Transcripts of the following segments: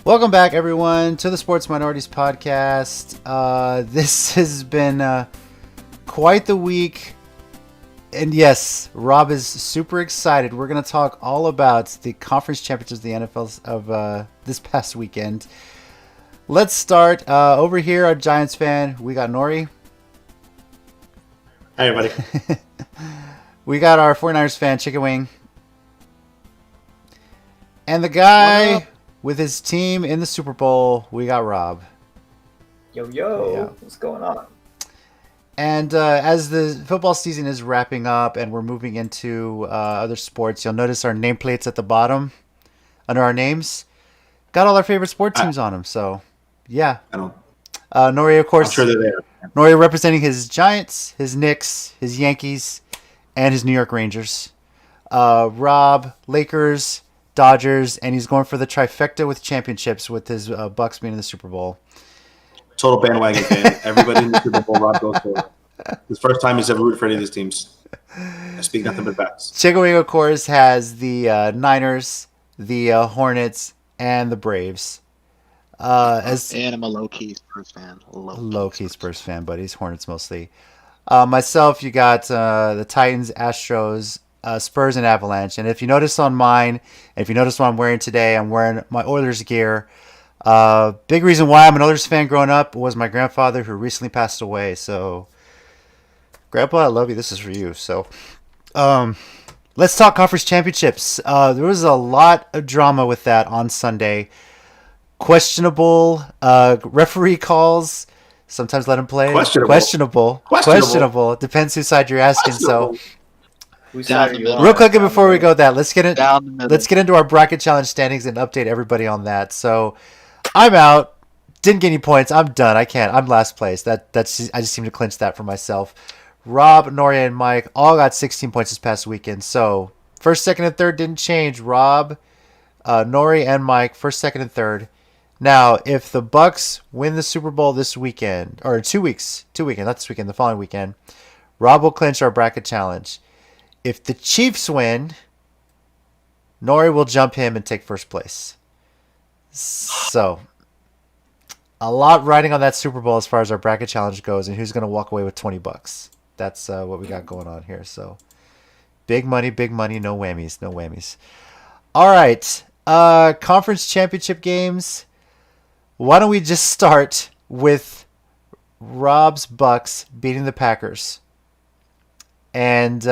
Welcome back, everyone, to the Sports Minorities Podcast. This has been quite the week. And yes, Rob is super excited. We're going to talk all about the conference championships of the NFL of this past weekend. Let's start over here, our Giants fan. We got Nori. Hi, everybody. We got our 49ers fan, Chicken Wing. And the guy with his team in the Super Bowl, we got Rob. Yo, Yeah. What's going on? And as the football season is wrapping up and we're moving into other sports, you'll notice our nameplates at the bottom under our names. Got all our favorite sport teams on them. So, yeah. I don't. Nori, of course. I'm sure they're there. Nori representing his Giants, his Knicks, his Yankees, and his New York Rangers. Rob, Lakers, Dodgers, and he's going for the trifecta with championships with his Bucks being in the Super Bowl. Total bandwagon fan. Everybody in the Super Bowl, Rob goes for. It's the first time he's ever rooted for any of these teams. I speak nothing but facts. Chicken Wing, of course, has the Niners, the Hornets, and the Braves. And I'm a low-key Spurs fan. Low-key Spurs fan, but he's Hornets mostly. Myself, you got the Titans, Astros, Spurs, and Avalanche. And if you notice on mine, and if you notice what I'm wearing today, I'm wearing my Oilers gear. Big reason why I'm an Oilers fan growing up was my grandfather who recently passed away. So, Grandpa, I love you. This is for you. So, let's talk conference championships. There was a lot of drama with that on Sunday. Questionable referee calls. Sometimes let him play. Questionable. Depends whose side you're asking. So, real quick before we go that, let's get into our bracket challenge standings and update everybody on that. So, I'm out. Didn't get any points. I'm done. I can't. I'm last place. I just seem to clinch that for myself. Rob, Noria, and Mike all got 16 points this past weekend. So, first, second, and third didn't change. Rob, Nori, and Mike, first, second, and third. Now, if the Bucks win the Super Bowl this weekend, or 2 weeks, not this weekend, the following weekend, Rob will clinch our bracket challenge. If the Chiefs win, Nori will jump him and take first place. So, a lot riding on that Super Bowl as far as our bracket challenge goes, and who's going to walk away with $20. That's what we got going on here. So, big money, no whammies. All right, conference championship games. Why don't we just start with Rob's Bucks beating the Packers? And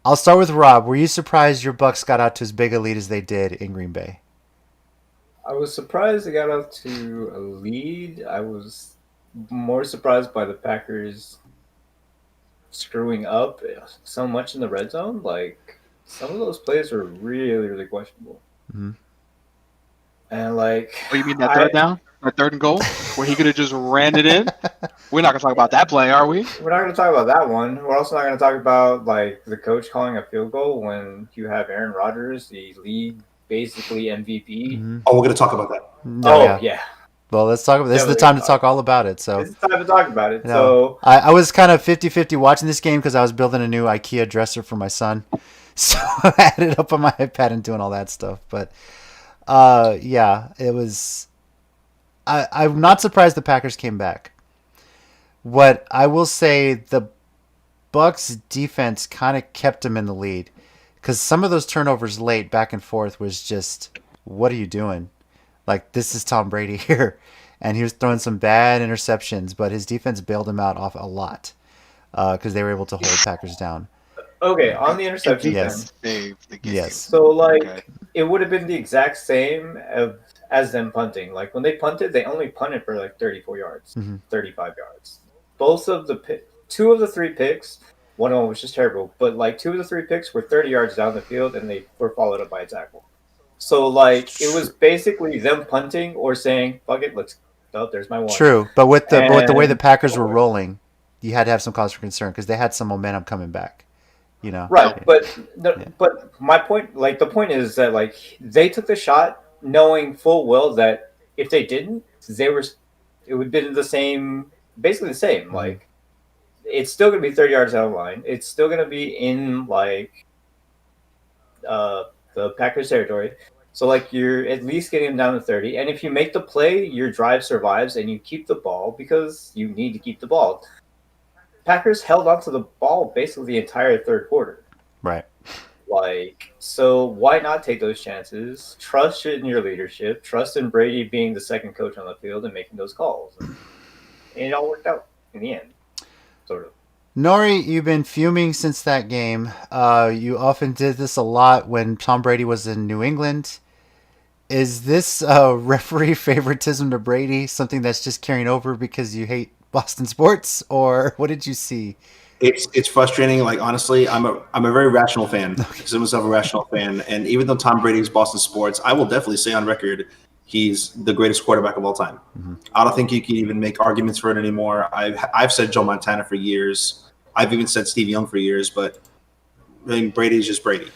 I'll start with Rob. Were you surprised your Bucks got out to as big a lead as they did in Green Bay? I was surprised they got out to a lead. I was more surprised by the Packers screwing up so much in the red zone. Like, some of those plays were really, really questionable. Mm-hmm. And like, oh, you mean that third down? That third and goal? Where he could have just ran it in? We're not going to talk about that play, are we? We're not going to talk about that one. We're also not going to talk about, like, the coach calling a field goal when you have Aaron Rodgers, the league basically MVP. Mm-hmm. Oh, we're going to talk about that. Yeah. Well, let's talk about this. Is the time to talk all about it. So it's time to talk about it. So I was kind of 50-50 watching this game because I was building a new IKEA dresser for my son. So I had it up on my iPad and doing all that stuff. But yeah, it was. I'm not surprised the Packers came back. What I will say, the Bucks defense kind of kept them in the lead because some of those turnovers late back and forth was just, what are you doing? Like, this is Tom Brady here, and he was throwing some bad interceptions, but his defense bailed him out off a lot because they were able to hold Packers down. Okay, on the interception, yes. So, like, it would have been the exact same as them punting. Like, when they punted, they only punted for like 34 yards, 35 yards. Two of the three picks, one of them was just terrible, but like 2 of the 3 picks were 30 yards down the field, and they were followed up by a tackle. So, like, it was basically them punting or saying, fuck it, there's my one. True, but with the way the Packers were rolling, you had to have some cause for concern because they had some momentum coming back. You know? Right, but my point, like, the point is that, like, they took the shot knowing full well that if they didn't, it would have been basically the same. Mm-hmm. Like, it's still going to be 30 yards out of line. It's still going to be in, like, the Packers territory. So like you're at least getting them down to 30. And if you make the play, your drive survives and you keep the ball because you need to keep the ball. Packers held onto the ball basically the entire third quarter. Right. Like, so why not take those chances? Trust in your leadership. Trust in Brady being the second coach on the field and making those calls. And it all worked out in the end, sort of. Nori, you've been fuming since that game. You often did this a lot when Tom Brady was in New England. Is this referee favoritism to Brady something that's just carrying over because you hate Boston sports, or what did you see? It's frustrating. Like, honestly, I'm a very rational fan. I consider myself a rational fan, and even though Tom Brady is Boston sports, I will definitely say on record he's the greatest quarterback of all time. Mm-hmm. I don't think you can even make arguments for it anymore. I've said Joe Montana for years. I've even said Steve Young for years, but I mean, Brady's just Brady.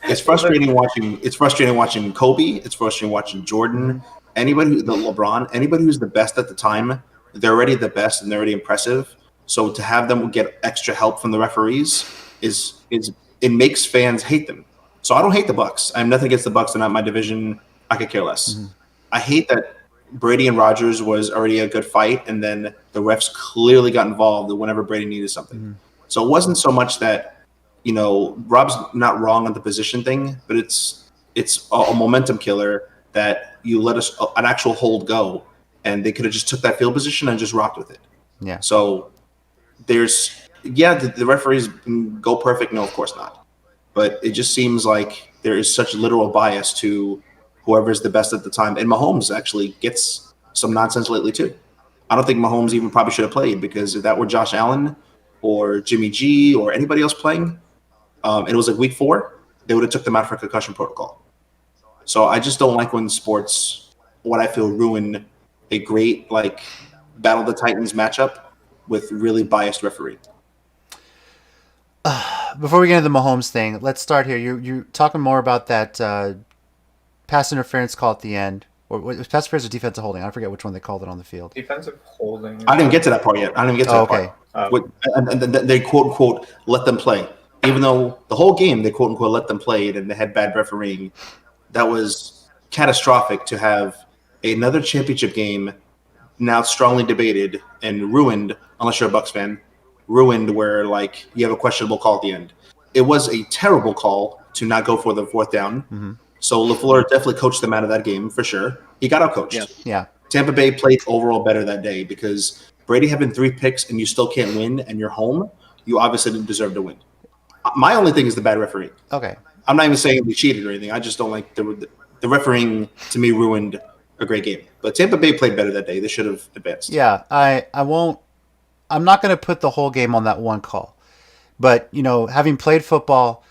It's frustrating watching. It's frustrating watching Kobe. It's frustrating watching Jordan. Anybody, the LeBron, anybody who's the best at the time, they're already the best and they're already impressive. So to have them get extra help from the referees is it makes fans hate them. So I don't hate the Bucks. I have nothing against the Bucks. They're not my division. I could care less. Mm-hmm. I hate that Brady and Rodgers was already a good fight, and then the refs clearly got involved whenever Brady needed something. Mm-hmm. So it wasn't so much that, you know, Rob's not wrong on the position thing, but it's a momentum killer that you let an actual hold go, and they could have just took that field position and just rocked with it. Yeah. So the referees go perfect. No, of course not. But it just seems like there is such literal bias to whoever's the best at the time. And Mahomes actually gets some nonsense lately too. I don't think Mahomes even probably should have played, because if that were Josh Allen or Jimmy G or anybody else playing, and it was like week 4, they would have took them out for concussion protocol. So I just don't like when sports, what I feel, ruin a great like Battle of the Titans matchup with really biased referee. Before we get into the Mahomes thing, let's start here. You're talking more about that pass interference call at the end. Or was pass interference or defensive holding? I forget which one they called it on the field. Defensive holding. I didn't get to that part yet. And they quote unquote let them play, even though the whole game they quote unquote let them play and they had bad refereeing. That was catastrophic to have another championship game now strongly debated and ruined, unless you're a Bucs fan, ruined where like you have a questionable call at the end. It was a terrible call to not go for the 4th down. Mm-hmm. So LaFleur definitely coached them out of that game for sure. He got out coached. Yeah. Tampa Bay played overall better that day, because Brady having 3 picks and you still can't win and you're home, you obviously didn't deserve to win. My only thing is the bad refereeing. Okay. I'm not even saying they cheated or anything. I just don't like the refereeing. To me, ruined a great game. But Tampa Bay played better that day. They should have advanced. Yeah, I'm not going to put the whole game on that one call. But, you know, having played football,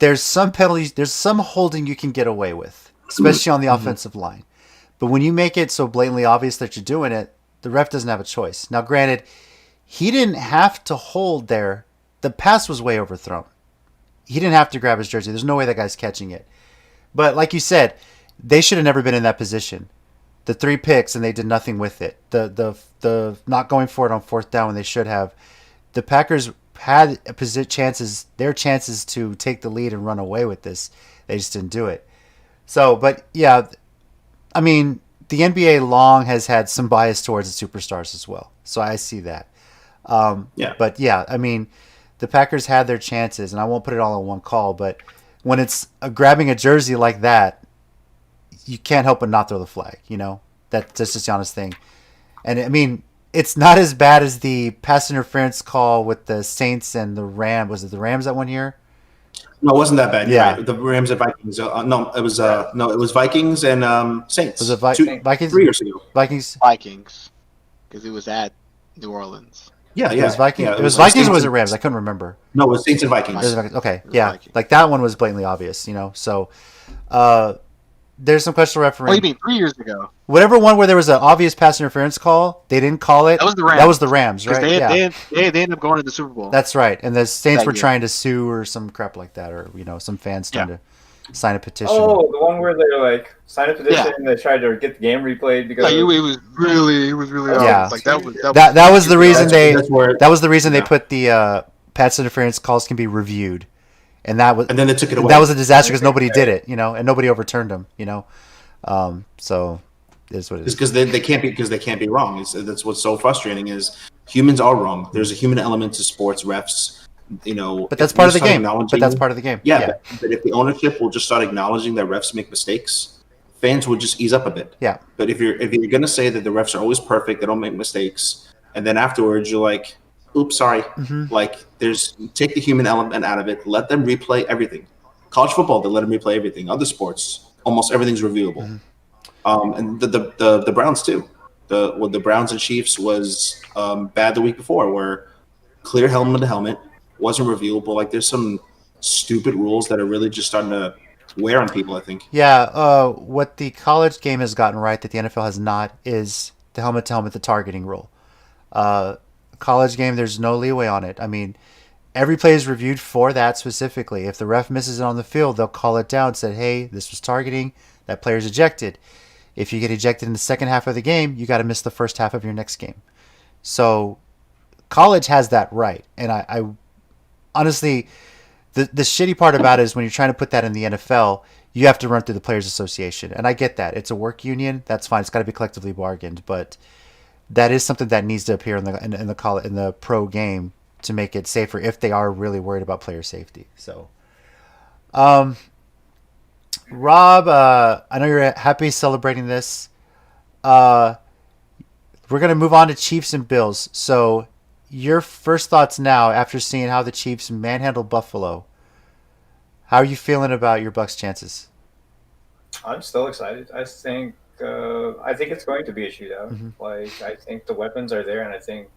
there's some penalties, there's some holding you can get away with, especially on the offensive line. But when you make it so blatantly obvious that you're doing it, the ref doesn't have a choice. Now, granted, he didn't have to hold there. The pass was way overthrown. He didn't have to grab his jersey. There's no way that guy's catching it. But like you said, they should have never been in that position. The 3 picks and they did nothing with it. The not going for it on 4th down when they should have. The Packers had their chances to take the lead and run away with this. They just didn't do it. So, but yeah, I mean, the NBA long has had some bias towards the superstars as well. So I see that. But yeah, I mean, the Packers had their chances, and I won't put it all in one call, but when it's grabbing a jersey like that, you can't help but not throw the flag, you know? That's just the honest thing. And I mean, it's not as bad as the pass interference call with the Saints and the Rams. Was it the Rams that one year? No, it wasn't that bad. Yeah. Right. The Rams and Vikings. It was Vikings and Saints. Was it Vikings? 3 years ago. Vikings, because it was at New Orleans. Yeah. It was Vikings. Yeah, it was Vikings or was it Rams? I couldn't remember. No, it was Saints and Vikings. Okay, yeah. Vikings. Like that one was blatantly obvious, you know. So there's some questionable refereeing. Oh, you mean 3 years ago? Whatever one where there was an obvious pass interference call, they didn't call it. That was the Rams, right? They ended up going to the Super Bowl. That's right. And the Saints were trying to sue or some crap like that, or you know, some fans trying to sign a petition. Oh, the one where they like signed a petition and they tried to get the game replayed because it was really yeah. Like that was the reason they put the pass interference calls can be reviewed. and that was and then they took it away. That was a disaster because nobody did it, and nobody overturned them, So it's what it is. Because they can't be wrong. That's what's so frustrating is humans are wrong. There's a human element to sports refs. But that's part of the game. Yeah. But if the ownership will just start acknowledging that refs make mistakes, fans will just ease up a bit. Yeah. But if you're gonna say that the refs are always perfect, they don't make mistakes, and then afterwards you're like, "Oops, sorry." Mm-hmm. Like, take the human element out of it. Let them replay everything. College football, they let them replay everything. Other sports, almost everything's reviewable. Mm-hmm. And the Browns too. The Browns and Chiefs was bad the week before, where clear helmet to helmet wasn't reviewable. Like, there's some stupid rules that are really just starting to wear on people, I think. Yeah, what the college game has gotten right that the NFL has not is the helmet to helmet, the targeting rule. College game, there's no leeway on it. I mean, every play is reviewed for that specifically. If the ref misses it on the field, they'll call it down and say, hey, this was targeting, that player's ejected. If you get ejected in the second half of the game, you got to miss the first half of your next game. So college has that right. And I honestly, the shitty part about it is when you're trying to put that in the NFL, you have to run through the Players Association. And I get that. It's a work union. That's fine. It's got to be collectively bargained. But that is something that needs to appear in the pro game to make it safer if they are really worried about player safety. So, Rob, I know you're happy celebrating this. We're going to move on to Chiefs and Bills. So, your first thoughts now after seeing how the Chiefs manhandled Buffalo. How are you feeling about your Bucs' chances? I'm still excited. I think it's going to be a shootout. Mm-hmm. Like, I think the weapons are there, and I think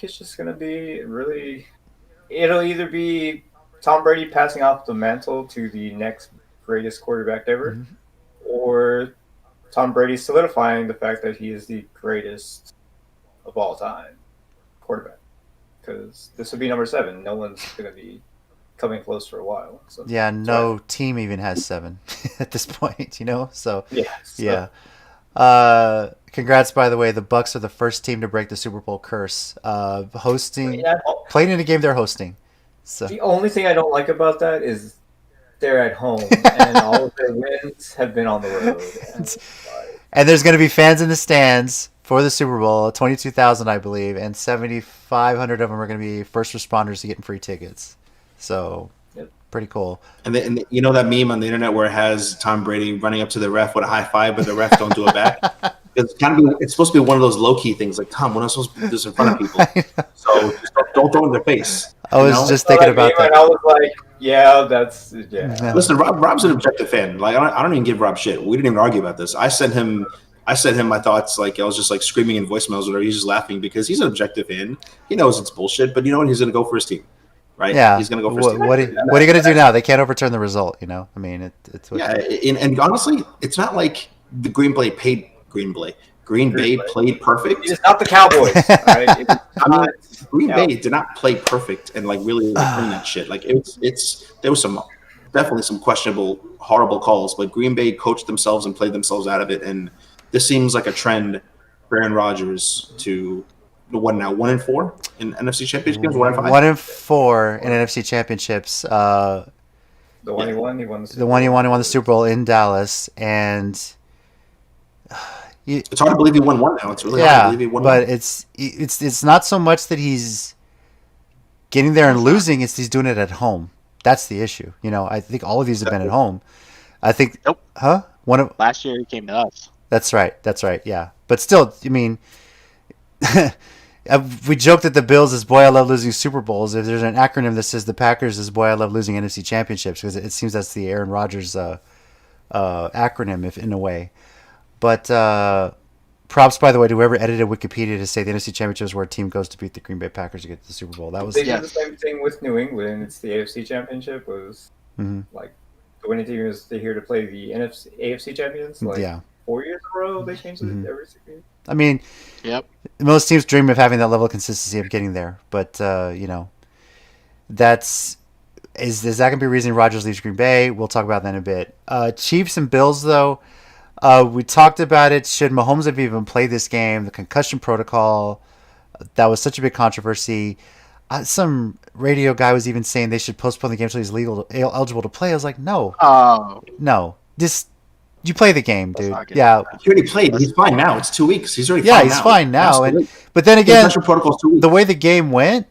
it's just going to be really. It'll either be Tom Brady passing off the mantle to the next greatest quarterback ever, Mm-hmm. or Tom Brady solidifying the fact that he is the greatest of all time quarterback. Because this would be number 7. No one's going to be coming close for a while. So yeah, no team even has 7 at this point, So yeah. Congrats, by the way. The Bucs are the first team to break the Super Bowl curse, playing in a game they're hosting. So the only thing I don't like about that is they're at home, and all of their wins have been on the road. And there's going to be fans in the stands for the Super Bowl, 22,000, I believe, and 7,500 of them are going to be first responders to getting free tickets. So, pretty cool. And you know that meme on the internet where it has Tom Brady running up to the ref with a high five, but the ref don't do it back? It's supposed to be one of those low-key things. Like, Tom, we're not supposed to do this in front of people. So just don't throw it in their face. I was just thinking about that. And I was like, yeah. Listen, Rob's an objective fan. Like, I don't even give Rob shit. We didn't even argue about this. I sent him my thoughts. Like, I was just like screaming in voicemails, or he's just laughing because he's an objective fan. He knows it's bullshit, but you know what? He's going to go for his team, right? Yeah. He's going to go for his team. What are you going to do now? They can't overturn the result. I mean, it's and honestly, it's not like the Green Bay played perfect. It's not the Cowboys. Right? Green Bay did not play perfect and like really like, bring that shit. Like there was definitely some questionable, horrible calls, but Green Bay coached themselves and played themselves out of it. And this seems like a trend for Aaron Rodgers to what now? 1-4 in NFC Championship games. 1-5. 1-4 in NFC Championships. The one he won, he won the Super Bowl in Dallas, and it's hard to believe he won one now. It's really hard to believe he won but one. It's not so much that he's getting there and losing; it's he's doing it at home. That's the issue. I think all of these have been at home. I think. Nope. Huh? Last year he came to us. That's right. Yeah, but still, I mean, we joke that the Bills is "Boy, I love losing Super Bowls." If there's an acronym that says the Packers is "Boy, I love losing NFC Championships," because it seems that's the Aaron Rodgers acronym, if in a way. But props, by the way, to whoever edited Wikipedia to say the NFC Championship is where a team goes to beat the Green Bay Packers to get to the Super Bowl. That was They did the same thing with New England. It's the AFC Championship. Was like the winning team is here to play the AFC champions. Like 4 years in a row, they changed it every 6 years. I mean, most teams dream of having that level of consistency of getting there, but that's is that going to be a reason Rodgers leaves Green Bay? We'll talk about that in a bit. Chiefs and Bills, though. We talked about it. Should Mahomes have even played this game? The concussion protocol, that was such a big controversy. Some radio guy was even saying they should postpone the game until he's eligible to play. I was like, no, Oh, just you play the game, let's dude. not get Yeah, He already played. He's fine now. It's 2 weeks. He's already yeah, fine he's now. fine now. Absolutely. But then The again, concussion protocol's 2 weeks. the way the game went,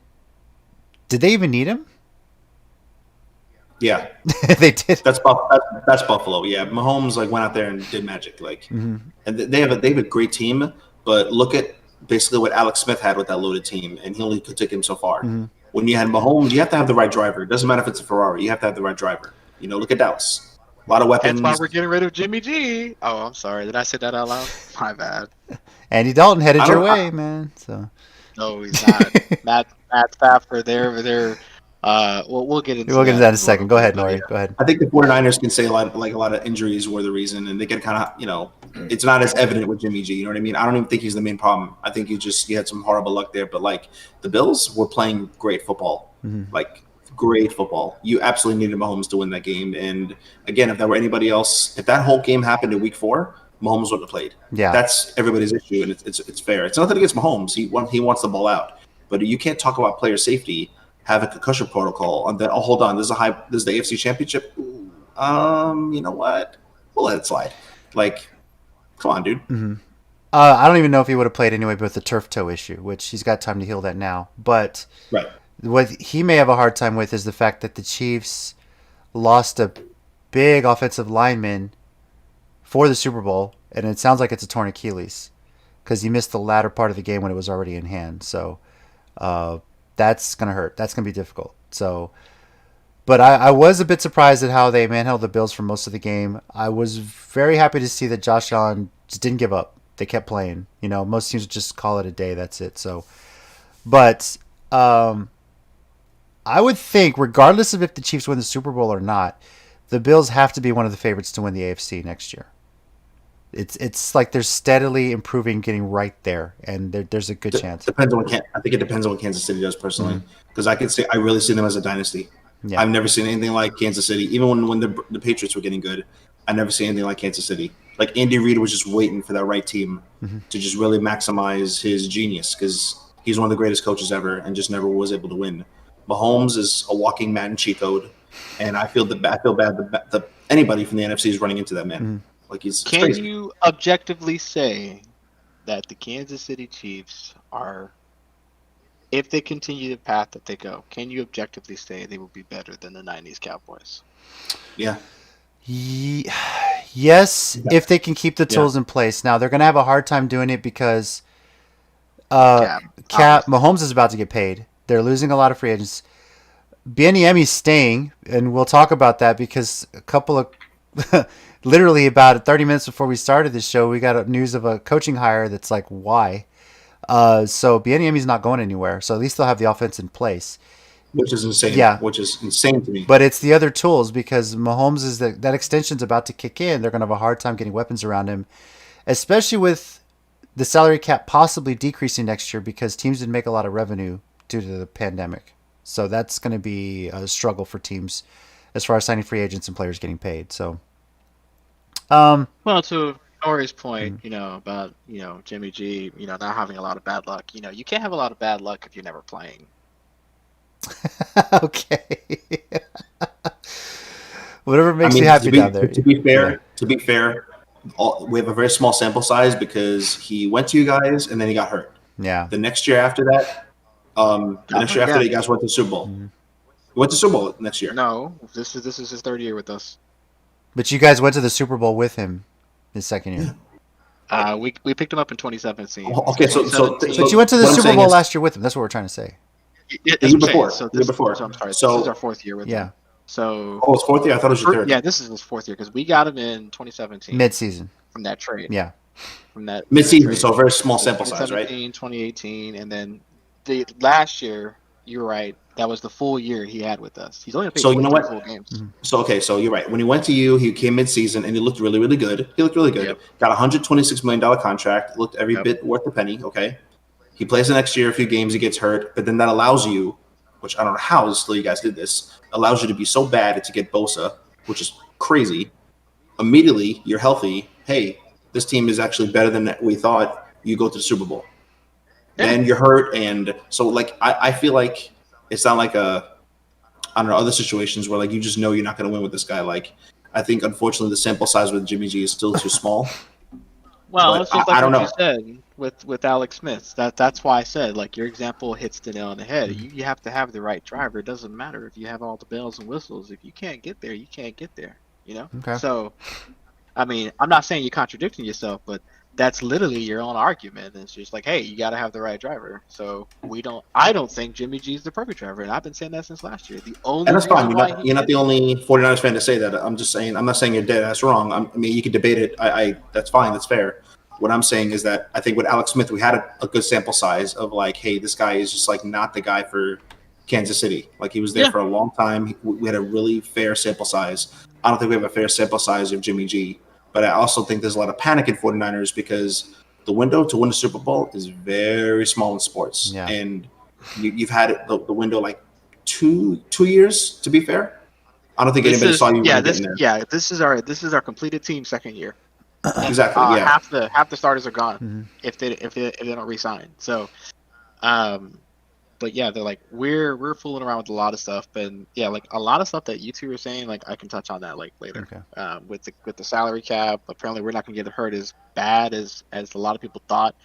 did they even need him? Yeah, They did. that's Buffalo. Yeah, Mahomes went out there and did magic. And they have a great team, but look at basically what Alex Smith had with that loaded team, and he only could take him so far. When you had Mahomes, you have to have the right driver. It doesn't matter if it's a Ferrari. You have to have the right driver. Look at Dallas. A lot of weapons. That's why we're getting rid of Jimmy G. Oh, I'm sorry. Did I say that out loud? My bad. Andy Dalton headed I your don't- way, man. So No, he's not. Matt Stafford, they're we'll get into we'll get into that in a as second. well. Go ahead, But Nori. yeah. Go ahead. I think the 49ers can say a lot of injuries were the reason, and they get kind of, it's not as evident with Jimmy G. You know what I mean? I don't even think he's the main problem. I think he had some horrible luck there. But the Bills were playing great football, great football. You absolutely needed Mahomes to win that game. And again, if that were anybody else, if that whole game happened in Week 4, Mahomes wouldn't have played. Yeah. That's everybody's issue, and it's fair. It's nothing against Mahomes. He wants the ball out, but you can't talk about player safety. Have a concussion protocol, and then hold on, this is the AFC Championship. Ooh, you know what? We'll let it slide. Come on, dude. I don't even know if he would have played anyway with the turf toe issue, which he's got time to heal that now. But Right. what he may have a hard time with is the fact that the Chiefs lost a big offensive lineman for the Super Bowl, and it sounds like it's a torn Achilles because he missed the latter part of the game when it was already in hand. So that's going to hurt. That's going to be difficult. So, but I was a bit surprised at how they manhandled the Bills for most of the game. I was very happy to see that Josh Allen just didn't give up. They kept playing. Most teams would just call it a day. That's it. So, but I would think, regardless of if the Chiefs win the Super Bowl or not, the Bills have to be one of the favorites to win the AFC next year. It's like they're steadily improving, getting right there, and there's a good chance. I think it depends on what Kansas City does personally, because I really see them as a dynasty. Yeah. I've never seen anything like Kansas City. Even when the Patriots were getting good, I never seen anything like Kansas City. Andy Reid was just waiting for that right team to just really maximize his genius, because he's one of the greatest coaches ever and just never was able to win. Mahomes is a walking Madden cheat code, and I feel bad that anybody from the NFC is running into that man. It's Can crazy. you objectively say that the Kansas City Chiefs are, if they continue the path that they go, can you objectively say they will be better than the 90s Cowboys? Yeah. Yes, if they can keep the tools in place. Now they're going to have a hard time doing it because Mahomes is about to get paid. They're losing a lot of free agents. Bieniemy's staying, and we'll talk about that because a couple of literally about 30 minutes before we started this show, we got news of a coaching hire that's like, why? So Bieniemy's not going anywhere. So at least they'll have the offense in place. Which is insane. Yeah. Which is insane to me. But it's the other tools because Mahomes is that extension's about to kick in. They're going to have a hard time getting weapons around him, especially with the salary cap possibly decreasing next year because teams didn't make a lot of revenue due to the pandemic. So that's going to be a struggle for teams as far as signing free agents and players getting paid. So, Well, to Nori's point, about Jimmy G, not having a lot of bad luck. You can't have a lot of bad luck if you're never playing. okay. Whatever makes you happy down there. To be fair, we have a very small sample size because he went to you guys and then he got hurt. Yeah. The next year after that, you guys went to the Super Bowl. Mm-hmm. You went to the Super Bowl next year. No, this is his third year with us. But you guys went to the Super Bowl with him his second year. We picked him up in 2017. Okay, so But you went to the what I'm Super saying Bowl is- last year with him. That's what we're trying to say. Yeah, The year before. So The year before. I'm sorry. So- This is our fourth year with Yeah. him. So Oh, it's fourth year? I thought it was your third. yeah, this is his fourth year because we got him in 2017 Mid-season. from that trade. Yeah. From that Mid-season, trade. so a very small sample size, right? 2017, 2018, and then the last year, you're right. That was the full year he had with us. He's only played So you know 43 what? full games. So you're right. When he went to you, he came mid-season and he looked really, really good. Yep. Got a $126 million contract. Looked every Yep. bit worth a penny. Okay. He plays the next year, a few games, he gets hurt, but then that allows you, which I don't know how still you guys did this, allows you to be so bad to get Bosa, which is crazy. Immediately, you're healthy. Hey, this team is actually better than we thought. You go to the Super Bowl. Yeah. And you're hurt, and so I feel like It's not like I don't know, other situations where like you just know you're not going to win with this guy. Like I think unfortunately the sample size with Jimmy G is still too small. Well, But it's just I like don't what you know. said with Alex Smith. That's why I said like your example hits the nail on the head. Mm-hmm. You have to have the right driver. It doesn't matter if you have all the bells and whistles. If you can't get there, you can't get there. You know. Okay. So I mean, I'm not saying you're contradicting yourself, but that's literally your own argument. It's just like, hey, you got to have the right driver. So I don't think Jimmy G is the perfect driver, and I've been saying that since last year. The And only that's fine. reason why he You're not the is, only 49ers fan to say that. I'm just saying. I'm not saying you're dead. That's wrong. I mean, you can debate it. That's fine. That's fair. What I'm saying is that I think with Alex Smith, we had a good sample size of like, hey, this guy is just like not the guy for Kansas City. Like he was there Yeah. for a long time. We had a really fair sample size. I don't think we have a fair sample size of Jimmy G. But I also think there's a lot of panic in 49ers because the window to win a Super Bowl is very small in sports. Yeah. And you've had the window like two years, to be fair. I don't think anybody saw you really getting there. this is our completed team second year. Exactly. Yeah. Half the starters are gone Mm-hmm. if they don't resign. So, but yeah, they're like we're fooling around with a lot of stuff, and yeah, like a lot of stuff that you two are saying, like I can touch on that like later. Okay. With the salary cap, apparently we're not gonna get hurt as bad as a lot of people thought.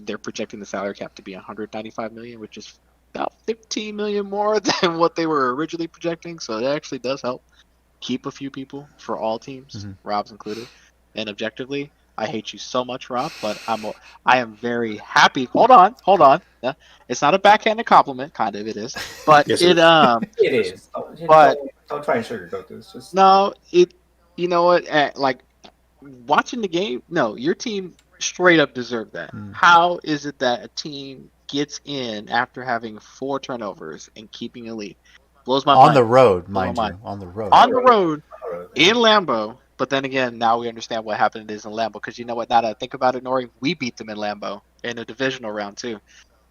They're projecting the salary cap to be 195 million, which is about 15 million more than what they were originally projecting. So that actually does help keep a few people for all teams, Mm-hmm. Rob's included. And objectively, I hate you so much, Rob, but I am very happy. Hold on. It's not a backhanded compliment, kind of it is, but Yes, it It is. But don't try and sugarcoat this. Just no, it you know what? Like watching the game, no, your team straight up deserved that. How is it that a team gets in after having 4 turnovers and keeping a lead? Blows my On mind. the road, Blows my mind mind. you. On the road. On the road in Lambeau. But then again, now we understand what happened is in Lambeau. Because you know what? Now that I think about it, Nori, we beat them in Lambeau in a divisional round too.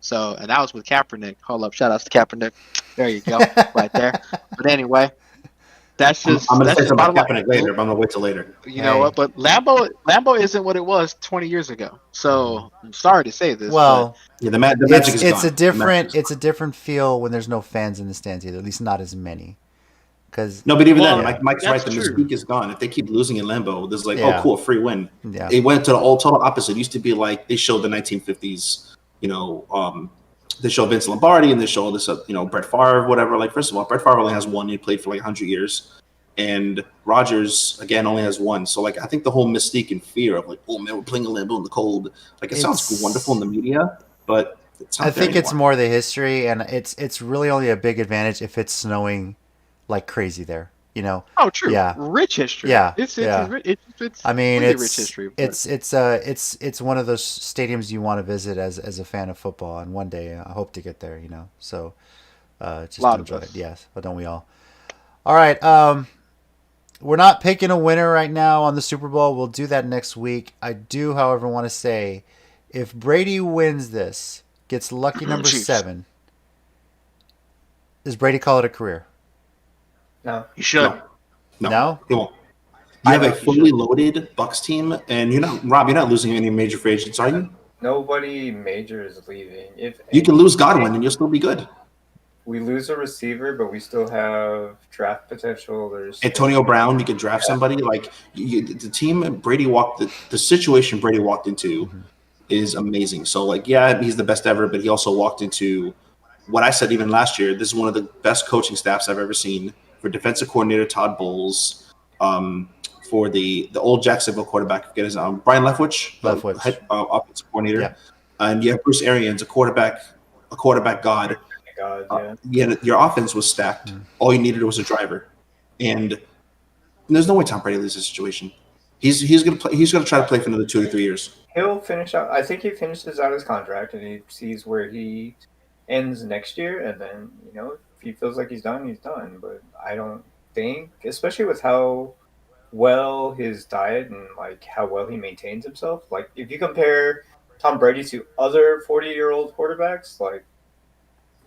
So, and that was with Kaepernick. Hold up, shout outs to Kaepernick. There you go, right there. But anyway, that's I'm just going to say that's just something about bottom Kaepernick line. later, but I'm going to wait till later. You know what? But Lambeau isn't what it was 20 years ago. So I'm sorry to say this, Well, Yeah, the magic is it's gone. a different feel when there's no fans in the stands either. At least not as many. Because No, but even Well, then, yeah, Mike's right. that's The true. mystique is gone. If they keep losing in Lambeau, there's like, oh, Yeah. cool, free win. Yeah. It went to the all total opposite. It used to be like they showed the 1950s, they show Vince Lombardi and they show this, Brett Favre, whatever. Like, first of all, Brett Favre only has one. He played for like 100 years. And Rodgers, again, only has one. So, like, I think the whole mystique and fear of, like, oh, man, we're playing a Lambeau in the cold. Like, it sounds wonderful in the media, but it's not I there think it's anymore. more the history, and it's really only a big advantage if it's snowing like crazy there. Oh, true. Yeah. Rich history. Yeah, It's yeah. it's I mean, really rich history. But it's one of those stadiums you want to visit as a fan of football, and one day I hope to get there. So just lot of enjoy it. us. Yes, but don't we all? All right. We're not picking a winner right now on the Super Bowl. We'll do that next week. I do, however, want to say, if Brady wins this, gets lucky number Chiefs. 7, does Brady call it a career? no. You should. No? He won't. You have a fully loaded Bucks team, and Rob, you're not losing any major free agents, are you? Nobody major is leaving. If You can lose Godwin, and you'll still be good. we lose a receiver, but we still have draft potential. There's Antonio Brown, you could draft somebody. Like the team Brady the situation Brady walked into is amazing. So, like, yeah, he's the best ever, but he also walked into what I said even last year. This is one of the best coaching staffs I've ever seen. For defensive coordinator Todd Bowles, for the old Jacksonville quarterback, forget his name, Brian Leftwich, head offensive coordinator, Yeah. and you have Bruce Arians, a quarterback god. God, yeah. Your offense was stacked. All you needed was a driver, and there's no way Tom Brady loses this situation. He's gonna play. He's gonna try to play for another 2 to 3 years. He'll finish out. I think he finishes out his contract and he sees where he ends next year, and then if he feels like he's done, he's done. But I don't think, especially with how well his diet and like how well he maintains himself. Like if you compare Tom Brady to other 40-year-old quarterbacks, like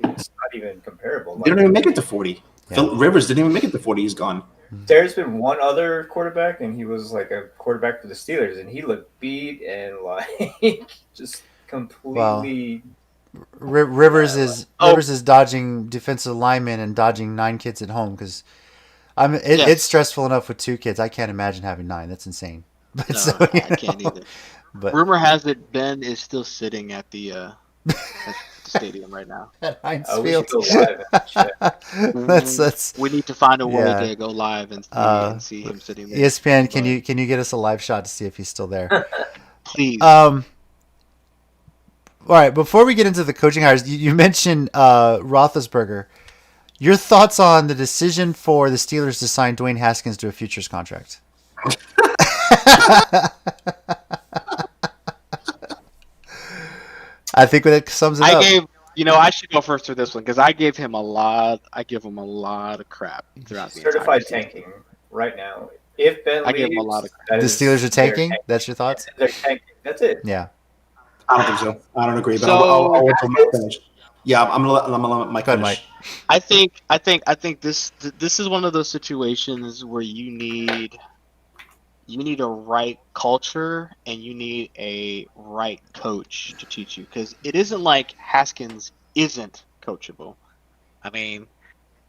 it's not even comparable. They don't even make it to 40. Yeah. Phil Rivers didn't even make it to 40. He's gone. There's been one other quarterback, and he was like a quarterback for the Steelers, and he looked beat and like just completely. Rivers is dodging defensive linemen and dodging 9 kids at home because it's stressful enough with 2 kids. I can't imagine having 9. That's insane. But No, I can't either. But rumor has it Ben is still sitting at the stadium right now. at Heinz we Field. should go live and check. that's We need to find a way yeah. to go live and see him sitting there. ESPN, can you get us a live shot to see if he's still there? Please. All right, before we get into the coaching hires, you mentioned Roethlisberger. Your thoughts on the decision for the Steelers to sign Dwayne Haskins to a futures contract? I think that sums it up. I should go first for this one because I give him a lot of crap throughout the certified entire season. tanking right now. If Ben leaves, I give him a lot of crap. The Steelers are tanking? That's your thoughts? They're tanking. That's it. Yeah. I don't think so. I don't agree. But So- I'll wait till Mike finish. Yeah, I'm gonna let Mike Go ahead, finish. Mike. I think this is one of those situations where you need a right culture and you need a right coach to teach you because it isn't like Haskins isn't coachable. I mean,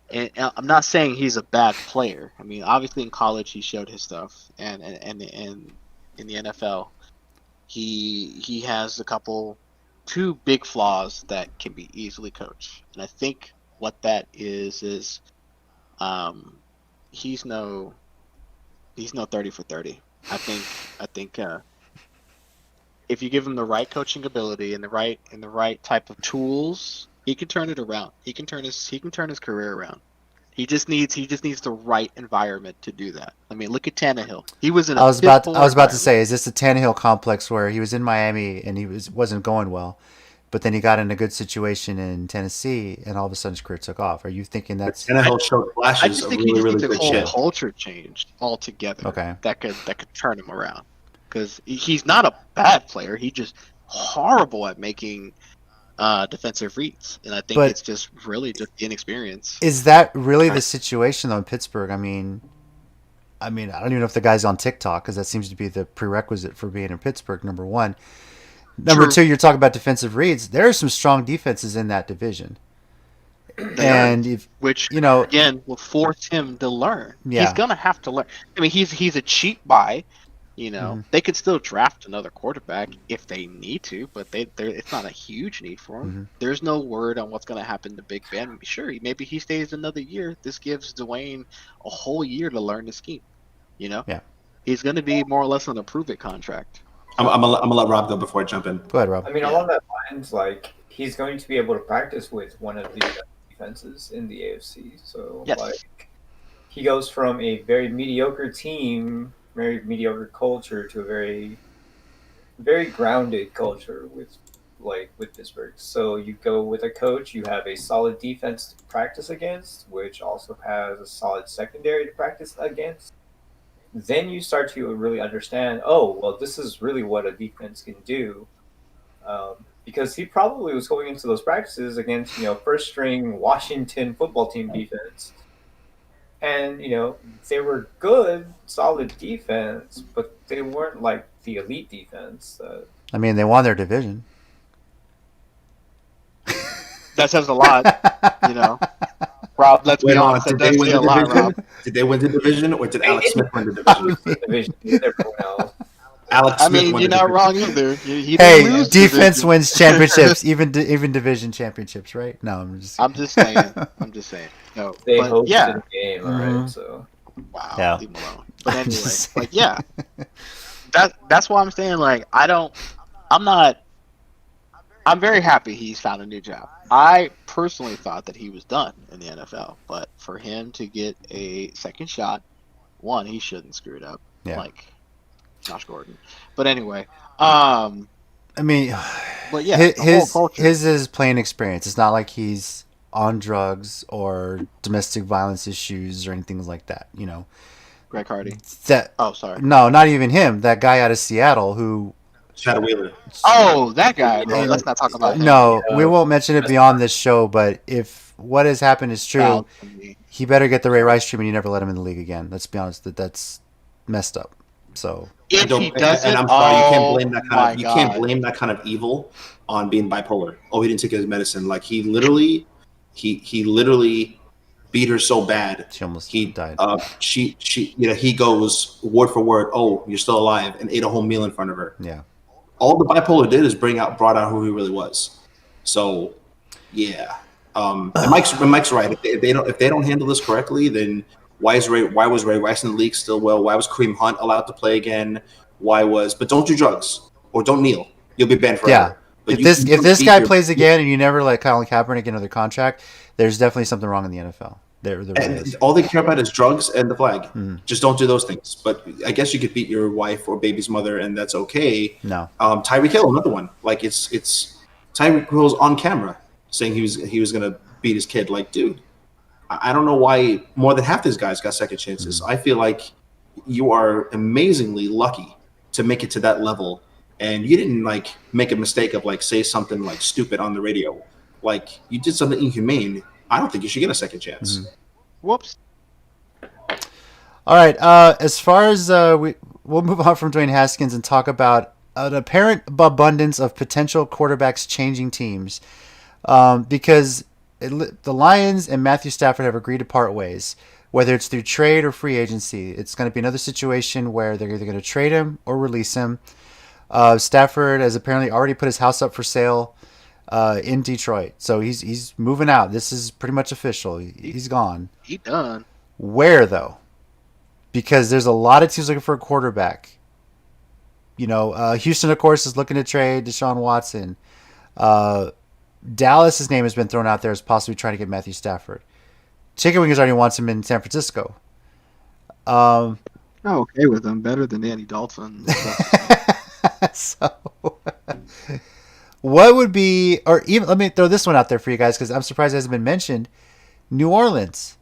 and I'm not saying he's a bad player. I mean, obviously in college he showed his stuff, and in the NFL he has 2 big flaws that can be easily coached, and I think what that is he's no 30 for 30. I think if you give him the right coaching ability and the right type of tools, he can turn it around. He can turn his career around. He just needs the right environment to do that. I mean, look at Tannehill. He was in a I was about to environment. say, is this the Tannehill complex where he was in Miami and he wasn't going well, but then he got in a good situation in Tennessee and all of a sudden his career took off? Are you thinking that's NFL showed I flashes just of think he really, just really needs a good whole shit. culture changed altogether. Okay. That could turn him around because he's not a bad player. He's just horrible at making defensive reads, and I think But- it's just really just inexperience. Is that really the situation though in Pittsburgh? I mean, I don't even know if the guy's on TikTok because that seems to be the prerequisite for being in Pittsburgh. Number one, number True. 2, you're talking about defensive reads. There are some strong defenses in that division, and if Which you again will force him to learn. Yeah. He's gonna have to learn. I mean, he's a cheap buy. Mm-hmm. They could still draft another quarterback if they need to, but it's not a huge need for him. Mm-hmm. There's no word on what's going to happen to Big Ben. Sure, maybe he stays another year. This gives Dwayne a whole year to learn the scheme. Yeah. He's going to be more or less on a prove-it contract. I'm gonna let Rob go before I jump in. go ahead, Rob. I mean, along that lines, like he's going to be able to practice with one of the best defenses in the AFC. So, Yes. like, he goes from a very mediocre team, very mediocre culture, to a very, very grounded culture with Pittsburgh. So you go with a coach, you have a solid defense to practice against, which also has a solid secondary to practice against. Then you start to really understand, oh, well, this is really what a defense can do. Because he probably was going into those practices against, first string Washington football team defense. And, they were good, solid defense, but they weren't like the elite defense. They won their division. That says a lot, Rob, let's be Wait, honest. did That they does win say the a lot, division? Rob. Did they win the division, or did Alex Smith win the division? Division with everyone else. Alex I Smith mean, won you're the not division. wrong either. He didn't Hey, lose defense the division. wins championships, even division championships, right? No, I'm just. I'm just saying. No, They but hosted yeah. a game, all Mhm. right? So Wow, Yeah. leave him alone. But anyway, Just like, yeah, that's why I'm saying, like, I'm very happy he's found a new job. I personally thought that he was done in the NFL, but for him to get a second shot, one, he shouldn't screw it up, Yeah. like Josh Gordon. But anyway, but yeah, the whole culture. his is playing experience. It's not like he's on drugs or domestic violence issues or anything like that. Greg Hardy. That Oh, sorry. no, not even him. That guy out of Seattle who. Chad Wheeler. Oh, that guy. No, let's not talk about him. No, we won't mention it beyond this show. But if what has happened is true, Foul to me. he better get the Ray Rice treatment. You never let him in the league again. Let's be honest. That's messed up. So If he does and it, I'm sorry, oh my can't God. blame that kind of evil on being bipolar. Oh, he didn't take his medicine. Like he literally beat her so bad. she almost He died. he goes word for word. Oh, you're still alive, and ate a whole meal in front of her. Yeah. All the bipolar did is brought out who he really was. So, yeah. And Mike's right. If they don't handle this correctly, then why was Ray Rice in the league still? Well, why was Kareem Hunt allowed to play again? But don't do drugs or don't kneel. You'll be banned forever. Yeah. But If this guy plays again and you never let Colin Kaepernick get another contract, there's definitely something wrong in the NFL. There really is. all they care about is drugs and the flag. Just don't do those things. But I guess you could beat your wife or baby's mother, and that's okay. No. Tyreek Hill, another one. Like it's Tyreek Hill's on camera saying he was gonna beat his kid. Like, dude, I don't know why more than half these guys got second chances. I feel like you are amazingly lucky to make it to that level, and you didn't like make a mistake of like say something like stupid on the radio. Like you did something inhumane. I don't think you should get a second chance. Whoops. All right. As far as we'll move on from Dwayne Haskins and talk about an apparent abundance of potential quarterbacks changing teams, because the Lions and Matthew Stafford have agreed to part ways, whether it's through trade or free agency. It's going to be another situation where they're either going to trade him or release him. Stafford has apparently already put his house up for sale in Detroit, so he's moving out. This is pretty much official. He's gone. He done. Where though? Because there's a lot of teams looking for a quarterback. Houston, of course, is looking to trade Deshaun Watson. Dallas's name has been thrown out there as possibly trying to get Matthew Stafford. Chicken Wings already wants him in San Francisco. I'm okay with him. Better than Andy Dalton. So, what would be, or even let me throw this one out there for you guys because I'm surprised it hasn't been mentioned. New Orleans,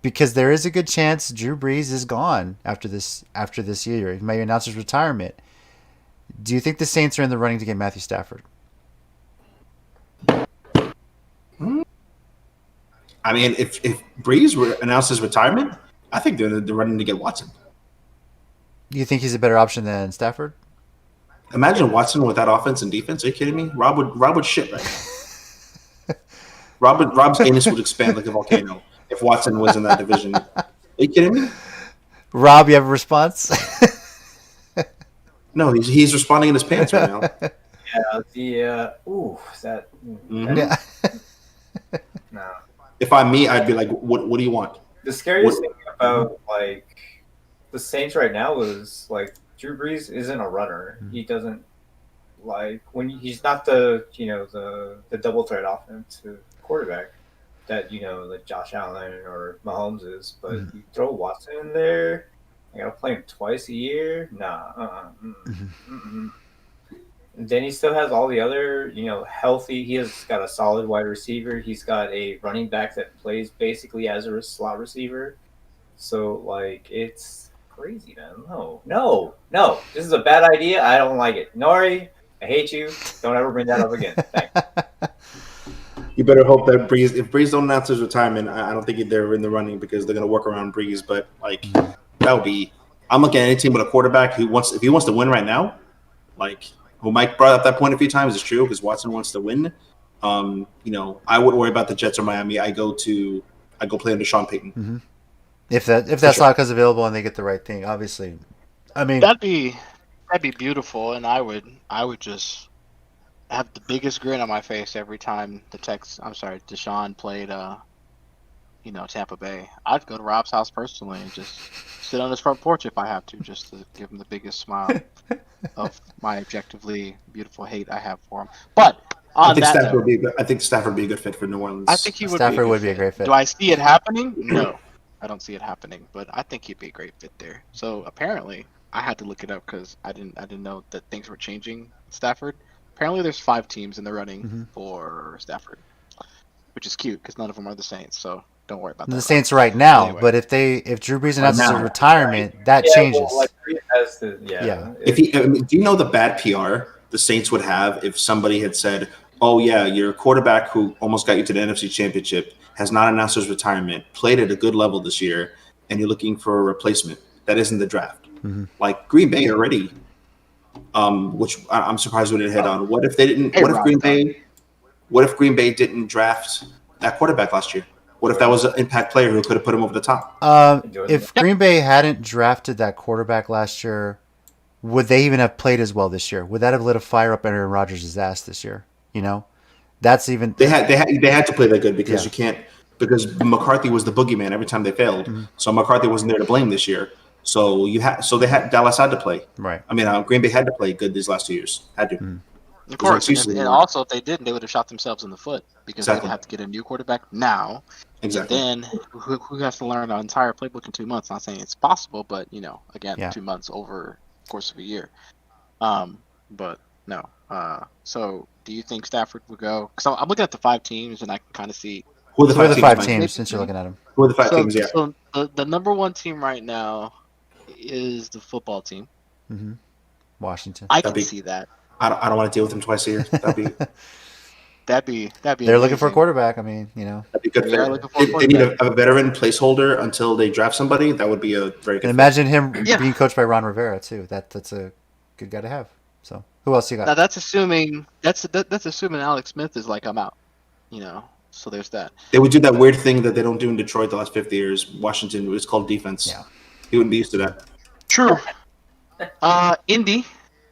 because there is a good chance Drew Brees is gone after this year. He may announce his retirement. Do you think the Saints are in the running to get Matthew Stafford? I mean, if Breeze announced his retirement, I think they're running to get Watson. Do you think he's a better option than Stafford? Imagine Watson with that offense and defense. Are you kidding me? Rob would shit right now. Rob's anus would expand like a volcano if Watson was in that division. Are you kidding me? Rob, you have a response? No, he's responding in his pants right now. No. If I'm me, I'd be like, what do you want? The scariest thing about like the Saints right now is like Drew Brees isn't a runner. He doesn't like when he's not the double threat offensive quarterback that like Josh Allen or Mahomes is. But you throw Watson in there, I gotta play him twice a year. Nah. And then he still has all the other, healthy. He has got a solid wide receiver. He's got a running back that plays basically as a slot receiver. So, like, it's crazy, man. No. This is a bad idea. I don't like it. Nori, I hate you. Don't ever bring that up again. Thanks. You better hope that if Breeze don't announce his retirement, I don't think they're in the running because they're going to work around Breeze. But, like, that would be – I'm looking at any team with a quarterback if he wants to win right now, like – well, Mike brought up that point a few times. It's true because Watson wants to win. I wouldn't worry about the Jets or Miami. I go play under Sean Payton. Mm-hmm. If that stock is available and they get the right thing, obviously. I mean, that'd be beautiful, and I would just have the biggest grin on my face every time Deshaun played Tampa Bay. I'd go to Rob's house personally and just sit on his front porch if I have to, just to give him the biggest smile of my objectively beautiful hate I have for him. But I think Stafford would be a good fit for New Orleans. I think Stafford would be a great fit. Do I see it happening? No, I don't see it happening. But I think he'd be a great fit there. So apparently, I had to look it up because I didn't know that things were changing. Stafford. Apparently, there's 5 teams in the running for Stafford, which is cute because none of them are the Saints. So don't worry about that. The Saints right now, anyway. But if Drew Brees announces his retirement, that changes. Well, do you know the bad PR the Saints would have if somebody had said, "Oh yeah, your quarterback who almost got you to the NFC Championship has not announced his retirement, played at a good level this year, and you're looking for a replacement that isn't the draft." Like Green Bay already, which I'm surprised we didn't hit on. What if they didn't? Hey, What if Rob, Green Bay? What if Green Bay didn't draft that quarterback last year? What if that was an impact player who could have put him over the top? If Green Bay hadn't drafted that quarterback last year, would they even have played as well this year? Would that have lit a fire up Aaron Rodgers' ass this year? You know, that's even They had to play that good because Yeah. you can't because McCarthy was the boogeyman every time they failed. So McCarthy wasn't there to blame this year. So Dallas had to play. right. I mean, Green Bay had to play good these last 2 years. Had to. Of There's course, no excuses and anymore. also if they didn't, they would have shot themselves in the foot because Exactly. they'd have to get a new quarterback now. Exactly. And then who has to learn an entire playbook in 2 months? Not saying it's possible, but again, Yeah. 2 months over the course of a year. But no. So do you think Stafford would go? Because I'm looking at the 5 teams, and I can kind of see. Who are the So we're five the teams? five Mike? teams since you're looking at them. Who are the five teams? Yeah. So the number 1 team right now is the football team. Washington. I can be- see that. I don't want to deal with them twice a year. That'd be They're looking for a amazing. quarterback. I mean, you know. that'd be good. We are looking for a They need quarterback. a veteran placeholder until they draft somebody. That would be a very good. And imagine him Yeah. being coached by Ron Rivera too. That's a good guy to have. So who else you got? Now that's assuming Alex Smith is like I'm out. So there's that. They would do that weird thing that they don't do in Detroit the last 50 years. Washington was called defense. Yeah. He wouldn't be used to that. True. Indy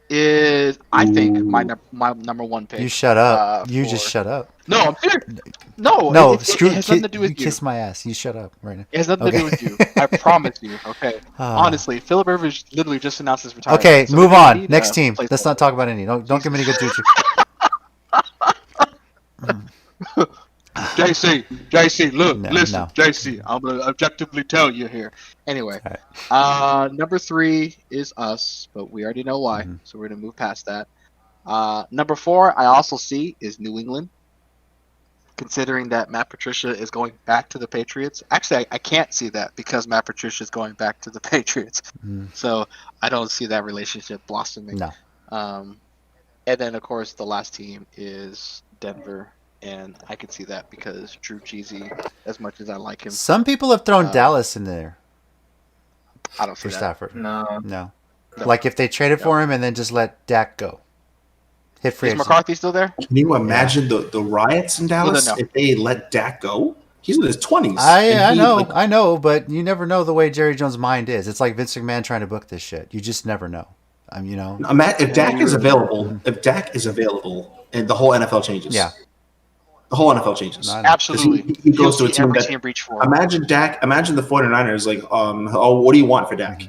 is, I think, my number 1 pick. You shut up. You just for- shut up. No, I'm serious. No, No, it screw. has nothing to do with you. Kiss my ass. You shut up right now. It has nothing to do with you. I promise you. Okay. Honestly, Philip Rivers literally just announced his retirement. Okay, So move we on. need Next a team. placeholder. Let's not talk about any. Don't give me any good juju. JC, look, No, listen, no. JC, I'm gonna objectively tell you here. Anyway, number 3 is us, but we already know why, so we're gonna move past that. Number 4, I also see is New England, considering that Matt Patricia is going back to the Patriots. Actually, I can't see that because Matt Patricia is going back to the Patriots, so I don't see that relationship blossoming. No. And then, of course, the last team is Denver. And I can see that because Drew Cheesy, as much as I like him, Some people have thrown Dallas in there I don't see for that. Stafford. No. No. Like if they traded for him and then just let Dak go. Hit free Is agency. McCarthy still there? Can you imagine the riots in Dallas no. if they let Dak go? He's in his 20s. I And he, I know, but you never know the way Jerry Jones' mind is. It's like Vince McMahon trying to book this shit. You just never know. If Dak is available, and the whole NFL changes. Yeah. The whole NFL changes. I know. Absolutely. He goes to a You'll see team every that team reach for him. imagine the 49ers like, what do you want for Dak?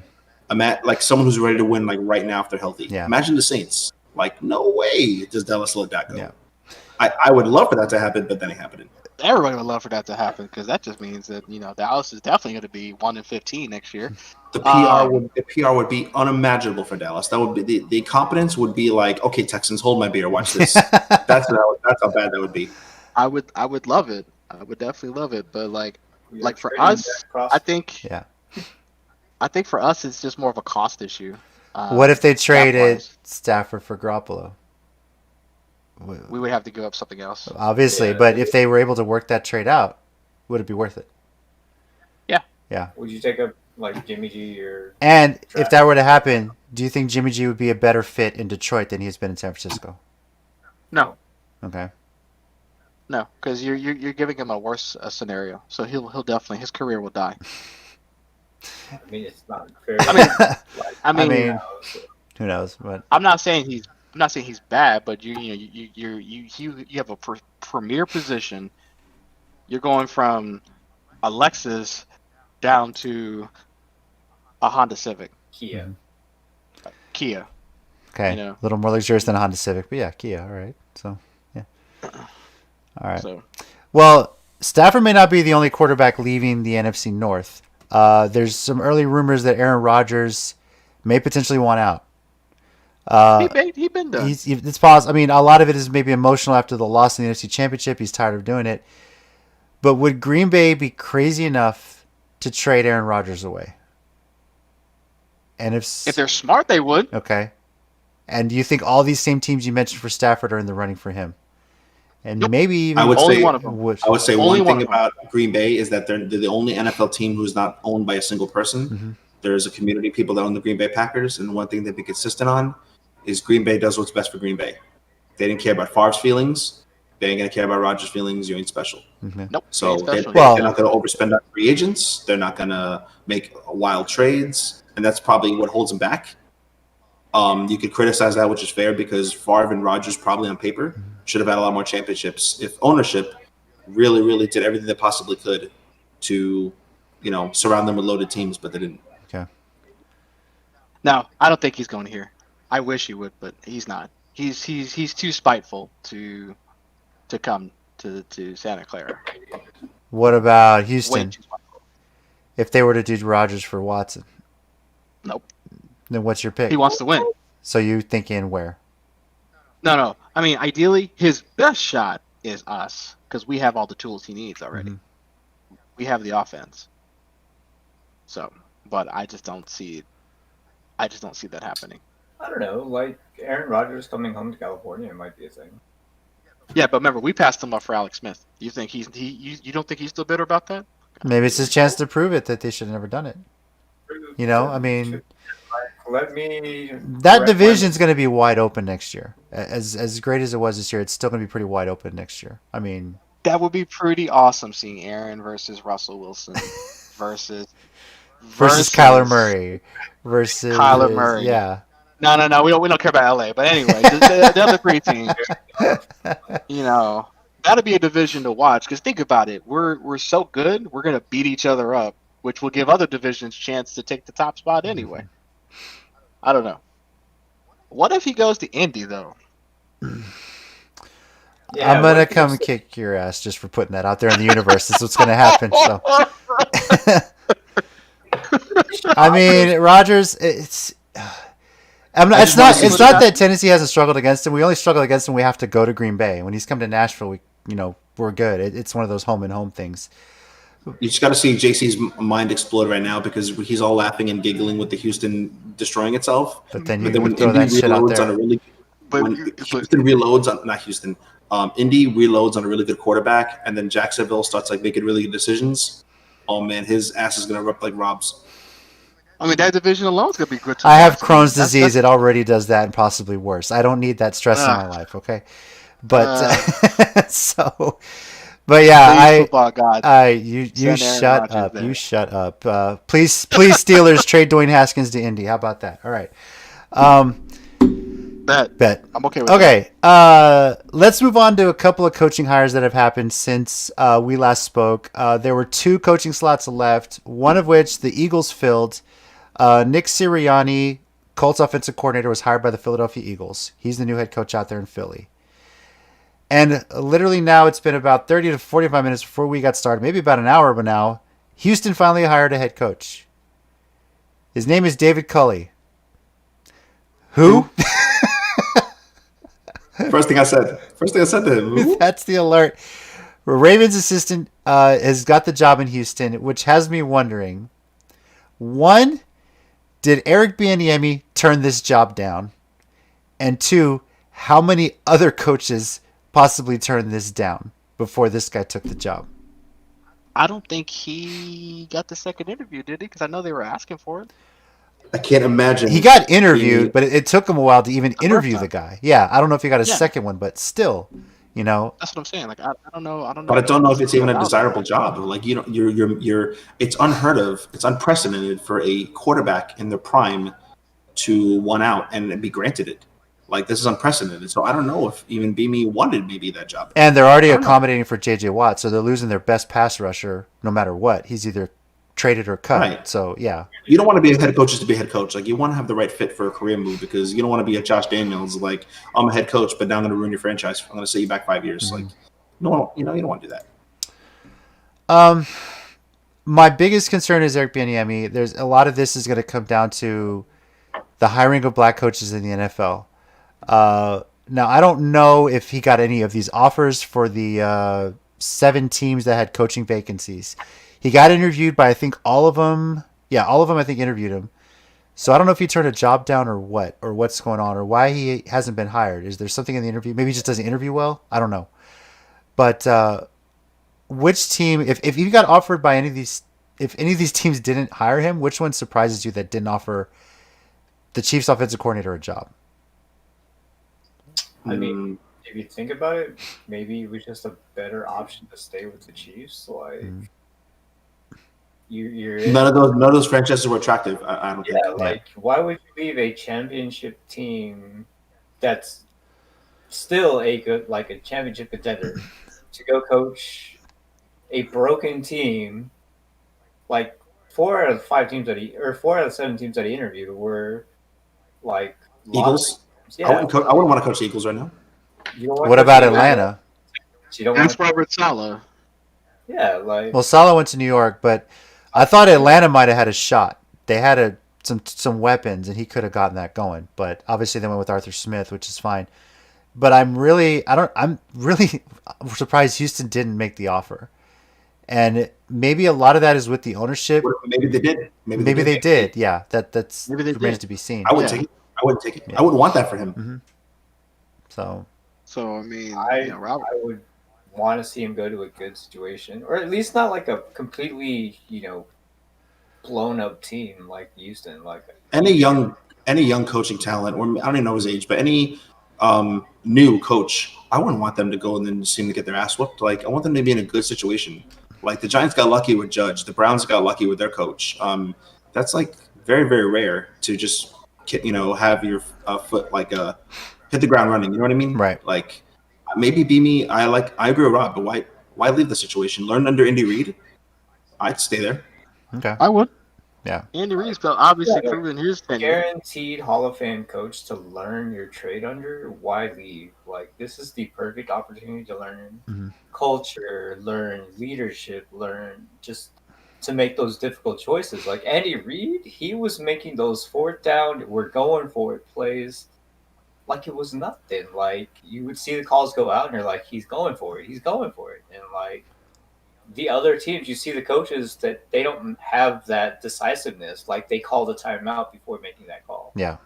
Like someone who's ready to win like right now if they're healthy. Yeah. Imagine the Saints. Like, no way does Dallas let Dak go. Yeah. I would love for that to happen, but then it happened. Everybody would love for that to happen because that just means that Dallas is definitely going to be 1-15 next year. The PR would be unimaginable for Dallas. That would be the incompetence would be like, okay, Texans, hold my beer, watch this. That's how bad that would be. I would love it. I would definitely love it. But like for us, I think for us it's just more of a cost issue. What if they traded cap-wise. Stafford for Garoppolo? We would have to give up something else. Obviously, but if they were able to work that trade out, would it be worth it? Yeah. Yeah. Would you take up like Jimmy G or? And if that were to happen, do you think Jimmy G would be a better fit in Detroit than he has been in San Francisco? No. Okay. No, because you're giving him a worse scenario. So he'll definitely his career will die. I mean, it's not fair. I mean, who knows? But I'm not saying he's bad, but you have a premier position. You're going from a Lexus down to a Honda Civic, Kia. Kia. okay, a little more luxurious than a Honda Civic, but yeah, Kia. All right, so yeah. All right. So Well, Stafford may not be the only quarterback leaving the NFC North. There's some early rumors that Aaron Rodgers may potentially want out. he been done. It's possible. I mean, a lot of it is maybe emotional after the loss in the NFC Championship. He's tired of doing it. But would Green Bay be crazy enough to trade Aaron Rodgers away? And if they're smart, they would. Okay. And do you think all these same teams you mentioned for Stafford are in the running for him? And Nope. maybe even I would Only say one of them. I would say Only one one thing of them. about Green Bay is that they're the only NFL team who's not owned by a single person. There's a community of people that own the Green Bay Packers, and one thing they've been consistent on is Green Bay does what's best for Green Bay. They didn't care about Favre's feelings. They ain't gonna care about Rodgers' feelings. You ain't special. Nope. So they're not gonna overspend on free agents. They're not gonna make wild trades, and that's probably what holds them back. You could criticize that, which is fair, because Favre and Rodgers probably on paper should have had a lot more championships if ownership really, really did everything they possibly could to, surround them with loaded teams, but they didn't. Okay. No, I don't think he's going here. I wish he would, but he's not. He's too spiteful to come to Santa Clara. What about Houston? Way too spiteful. If they were to do Rodgers for Watson? Nope. Then what's your pick? He wants to win. So you thinking where? No. I mean, ideally, his best shot is us, because we have all the tools he needs already. Mm-hmm. We have the offense. So, but I just don't see that happening. I don't know. Like Aaron Rodgers coming home to California might be a thing. Yeah, but remember, we passed him up for Alex Smith. You think you don't think he's still bitter about that? Maybe it's his chance to prove it that they should have never done it. I mean, that division's going to be wide open next year. As great as it was this year, it's still going to be pretty wide open next year. I mean, that would be pretty awesome seeing Aaron versus Russell Wilson versus Kyler Murray versus Kyler Murray. Yeah. No. We don't care about LA. But anyway, the other three teams. That'll be a division to watch. Because think about it, we're so good, we're gonna beat each other up, which will give other divisions a chance to take the top spot anyway. I don't know. What if he goes to Indy though? Yeah, I'm gonna come kick your ass just for putting that out there in the universe. That's what's gonna happen. So, I mean, Rodgers. It's not that Tennessee hasn't struggled against him. We only struggle against him. We have to go to Green Bay. When he's come to Nashville, we're good. It's one of those home and home things. You just got to see JC's mind explode right now, because he's all laughing and giggling with the Houston destroying itself. But then when throw Indy that shit out there. Indy reloads on a really good quarterback, and then Jacksonville starts making really good decisions. Oh man, his ass is gonna erupt like Rob's. I mean, that division alone is going to be good. I have Crohn's disease. It already does that and possibly worse. I don't need that stress in my life, okay? But but yeah, you shut up. There. You shut up. Please, Steelers trade Dwayne Haskins to Indy. How about that? All right. Bet. I'm okay with that. Okay. Let's move on to a couple of coaching hires that have happened since we last spoke. There were 2 coaching slots left, one of which the Eagles filled. Nick Sirianni, Colts offensive coordinator, was hired by the Philadelphia Eagles. He's the new head coach out there in Philly. And literally now it's been about 30 to 45 minutes before we got started, maybe about an hour, but now Houston finally hired a head coach. His name is David Culley. Who? First thing I said to him. Who? That's the alert. Ravens assistant has got the job in Houston, which has me wondering, 1, did Eric Bieniemy turn this job down? And 2, how many other coaches possibly turned this down before this guy took the job? I don't think he got the second interview, did he? Because I know they were asking for it. I can't imagine. He got interviewed, but it took him a while to even interview the guy. Yeah, I don't know if he got a second one, but still, That's what I'm saying. I don't know. But I don't know if it's even a desirable job. You're. It's unheard of. It's unprecedented for a quarterback in their prime to one out and be granted it. This is unprecedented. So I don't know if even BME wanted maybe that job. And they're already accommodating for J.J. Watt, so they're losing their best pass rusher no matter what. He's either traded or cut. Right. So, yeah. You don't want to be a head coach just to be a head coach. You want to have the right fit for a career move, because you don't want to be a Josh Daniels, I'm a head coach, but now I'm going to ruin your franchise. I'm going to set you back 5 years. Mm-hmm. You don't want to do that. My biggest concern is Eric Bieniemy. There's a lot of this is going to come down to the hiring of black coaches in the NFL. Now, I don't know if he got any of these offers for the 7 teams that had coaching vacancies. He got interviewed by, I think, all of them. Yeah, all of them, I think, interviewed him. So I don't know if he turned a job down or what's going on, or why he hasn't been hired. Is there something in the interview? Maybe he just doesn't interview well? I don't know. But which team, if you got offered by any of these if any of these teams didn't hire him, which one surprises you that didn't offer the Chiefs offensive coordinator a job? I mean, if you think about it, maybe it was just a better option to stay with the Chiefs. Like you're in, none of those franchises were attractive. I don't think. yeah. Like why would you leave a championship team that's still a good, like a championship contender, to go coach a broken team? Like 4 out of 5 teams that he, or 4 out of 7 teams that he interviewed were like Eagles. Yeah, I wouldn't want to coach the Eagles right now. you don't want What to about coach the Eagles, Atlanta? but you don't want That's to. Robert Saleh. Yeah, like Well, Salah went to New York, but I thought Atlanta might have had a shot. They had some weapons, and he could have gotten that going. But obviously, they went with Arthur Smith, which is fine. But I'm really surprised Houston didn't make the offer. And maybe a lot of that is with the ownership. Maybe they did. Maybe they did. Yeah, that's Maybe they remains did. to be seen. I wouldn't take it. I wouldn't take it. I wouldn't want that for him. So So I mean, Robert. I would want to see him go to a good situation, or at least not like a completely, blown up team like Houston. Like Any young coaching talent, or I don't even know his age, but any new coach, I wouldn't want them to go and then seem to get their ass whooped. Like I want them to be in a good situation. Like the Giants got lucky with Judge, the Browns got lucky with their coach. That's like very, very rare to just have your foot like hit the ground running. You know what I mean? Right. Like maybe be me. I agree with Rob, but why leave the situation? Learn under Andy Reid. I'd stay there. okay, I would. yeah, Andy Reid's obviously proven his tenure. guaranteed Hall of Fame coach to learn your trade under. Why leave? Like this is the perfect opportunity to learn culture, learn leadership, learn just to make those difficult choices. Like Andy Reid, he was making those fourth down, we're going for it plays like it was nothing. Like you would see the calls go out, and you're like, he's going for it, and like the other teams, you see the coaches that they don't have that decisiveness. Like they call the timeout before making that call. yeah.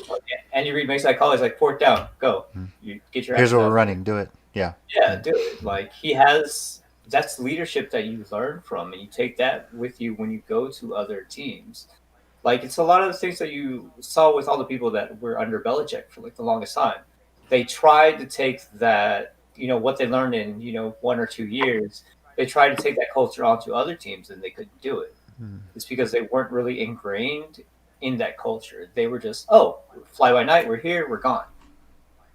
Like, Andy Reid makes that call. He's like, fourth down, go. You get your. Here's ass what out. we're running. Do it. Yeah. Yeah, do it. Like he has. That's leadership that you learn from, and you take that with you when you go to other teams. Like it's a lot of the things that you saw with all the people that were under Belichick for like the longest time. They tried to take that, what they learned in 1 or 2 years. They tried to take that culture onto other teams, and they couldn't do it. It's because they weren't really ingrained in that culture. They were just, fly by night, we're here, we're gone.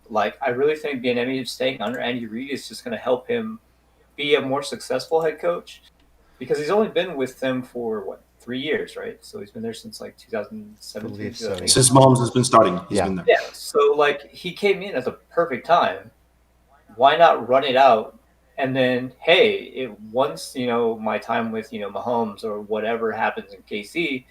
Like I really think Bieniemy staying under Andy Reid is just going to help him be a more successful head coach, because he's only been with them for 3 years, right? So he's been there since like 2017. Believe so, 2018. Since Mahomes has been starting, he's Yeah. been there. Yeah. So like he came in at the perfect time. Why not run it out? And then, hey, once my time with Mahomes or whatever happens in KC,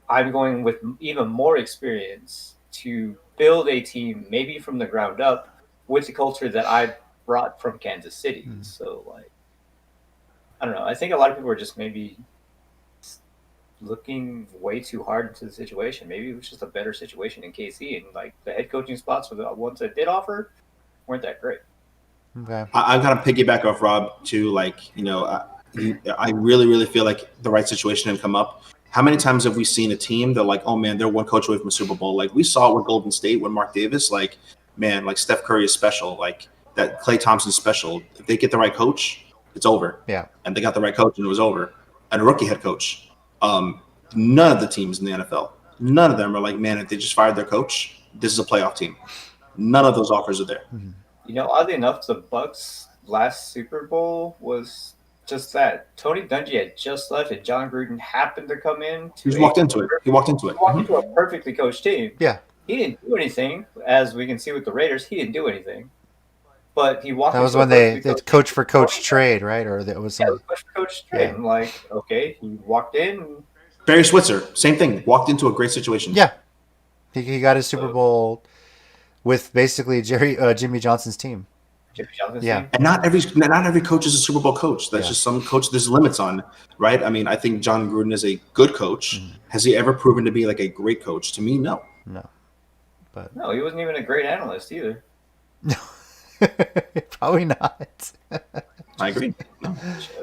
I'm going with even more experience to build a team, maybe from the ground up, with the culture that I brought from Kansas City. So, like, I don't know. I think a lot of people are just maybe looking way too hard into the situation. Maybe it was just a better situation in KC, and like the head coaching spots for the ones that did offer weren't that great. Okay. I'm kind of piggyback off Rob too. Like, I really, really feel like the right situation didn't come up. How many times have we seen a team that like, oh man, they're one coach away from a Super Bowl? Like we saw it with Golden State when Mark Davis, like, man, like Steph Curry is special. Like that Klay Thompson's special. If they get the right coach, it's over. Yeah. And they got the right coach and it was over. And a rookie head coach. None of the teams in the NFL, none of them are like, man, if they just fired their coach, this is a playoff team. None of those offers are there. Oddly enough, the Bucks' last Super Bowl was just that. Tony Dungy had just left, and John Gruden happened to come in. He walked into it. He walked into a perfectly coached team. Yeah. He didn't do anything, as we can see with the Raiders. He didn't do anything, but he walked. That was into when a they perfectly coach for coach trade, right? Or that was Yeah, it some. was coach for coach trade. Yeah. I'm like, okay, he walked in. Barry Switzer, same thing. Walked into a great situation. Yeah. He got his Super Bowl with basically Jimmy Johnson's team. Jimmy Johnson's Yeah. team. And not every coach is a Super Bowl coach. That's just some coach there's limits on, right? I mean, I think John Gruden is a good coach. Has he ever proven to be like a great coach? To me, no. No. But No, he wasn't even a great analyst either. probably not. I agree. No.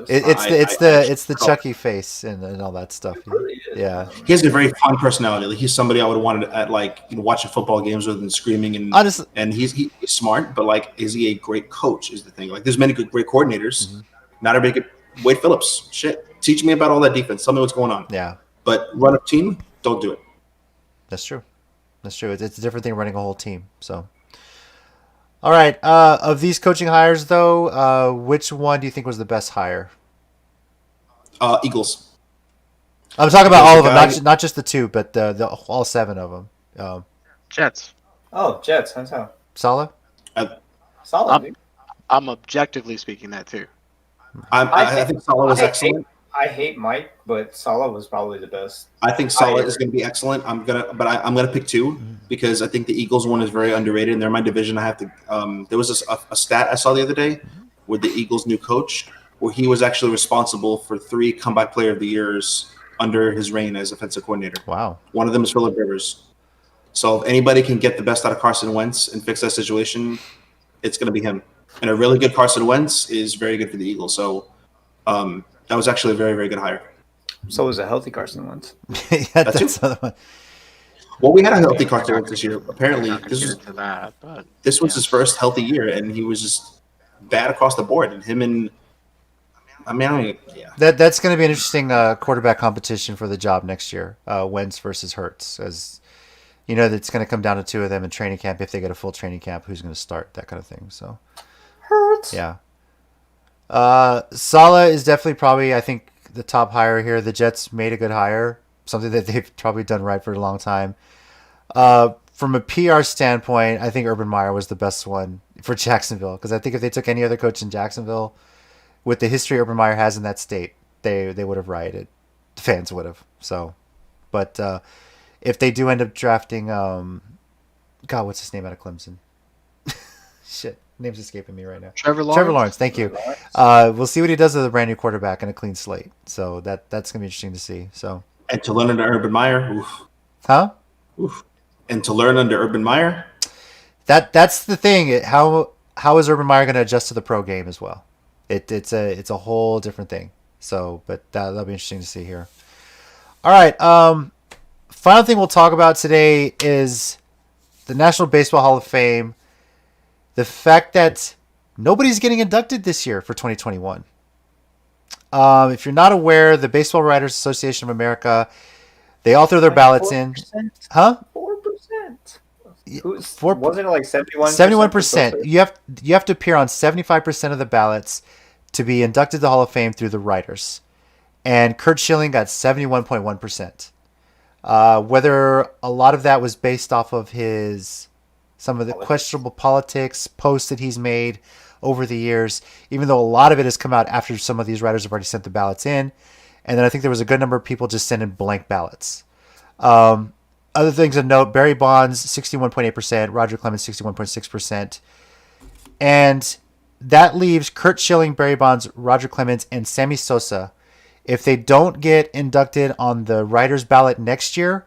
It's the Chucky face and all that stuff. It really is, Yeah. man. He has a very fun personality. Like, he's somebody I would have wanted at watching football games with and screaming and Honestly, and he's smart, but like, is he a great coach? Is the thing. Like, there's many great coordinators. Mm-hmm. Not everybody good. Wade Phillips, shit. Teach me about all that defense. Tell me what's going on. yeah, But run a team, don't do it. that's true. That's true. It's a different thing running a whole team. So, all right. Of these coaching hires, though, which one do you think was the best hire? Eagles. I'm talking about all of them, Guy- not just the two, but the all 7 of them. Jets. Oh, Jets. That's how Salah. solid. dude. I'm objectively speaking that too. I think Salah was I excellent. I hate Mike, but Salah was probably the best. I think Salah is going to be excellent. I'm gonna pick two because I think the Eagles one is very underrated, and they're my division. I have to. There was a stat I saw the other day with the Eagles' new coach, where he was actually responsible for 3 comeback player of the years under his reign as offensive coordinator. Wow. One of them is Phillip Rivers. So if anybody can get the best out of Carson Wentz and fix that situation, it's going to be him. And a really good Carson Wentz is very good for the Eagles. So that was actually a very, very good hire. So was a healthy Carson Wentz. Yeah, that's another one. Well, we had a healthy Carson Wentz this year. Apparently, Not gonna this get was into that, but this was his first healthy year, and he was just bad across the board. And him and That's going to be an interesting quarterback competition for the job next year. Wentz versus Hurts, as you know, that's going to come down to 2 of them in training camp. If they get a full training camp, who's going to start, that kind of thing. So, Hurts. yeah. Salah is definitely probably, I think, the top hire here. The Jets made a good hire, something that they've probably done right for a long time. From a PR standpoint, I think Urban Meyer was the best one for Jacksonville, because I think if they took any other coach in Jacksonville, with the history Urban Meyer has in that state, they would have rioted. The fans would have. So, but if they do end up drafting, God, what's his name out of Clemson? Shit, name's escaping me right now. Trevor Lawrence. Trevor Lawrence, thank you. We'll see what he does with a brand new quarterback and a clean slate. So that's gonna be interesting to see. So, and to learn under Urban Meyer, huh? And to learn under Urban Meyer, That's the thing. How is Urban Meyer going to adjust to the pro game as well? It's a whole different thing. So, but that'll be interesting to see here. All right. Final thing we'll talk about today is the National Baseball Hall of Fame. The fact that nobody's getting inducted this year for 2021. If you're not aware, the Baseball Writers Association of America, they all throw their ballots in. 4%? Huh? 4%. Wasn't it like 71%? 71%. You have to appear on 75% of the ballots to be inducted to the Hall of Fame through the writers. And Curt Schilling got 71.1%. Whether a lot of that was based off of some of the questionable politics posts that he's made over the years, even though a lot of it has come out after some of these writers have already sent the ballots in. And then I think there was a good number of people just sending blank ballots. Other things of note, Barry Bonds, 61.8%, Roger Clemens, 61.6%. And that leaves Curt Schilling, Barry Bonds, Roger Clemens, and Sammy Sosa. If they don't get inducted on the writers' ballot next year,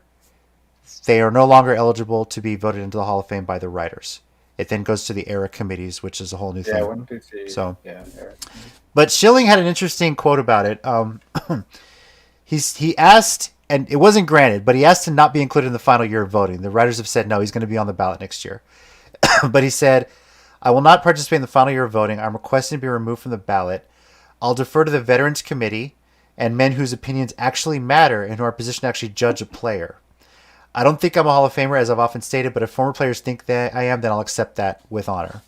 they are no longer eligible to be voted into the Hall of Fame by the writers. It then goes to the ERA committees, which is a whole new thing. 1, 2, 3. So, yeah. but Schilling had an interesting quote about it. He asked, and it wasn't granted, but he asked to not be included in the final year of voting. The writers have said no, he's going to be on the ballot next year. But he said, I will not participate in the final year of voting. I'm requesting to be removed from the ballot. I'll defer to the Veterans Committee and men whose opinions actually matter and who are positioned to actually judge a player. I don't think I'm a Hall of Famer, as I've often stated, but if former players think that I am, then I'll accept that with honor.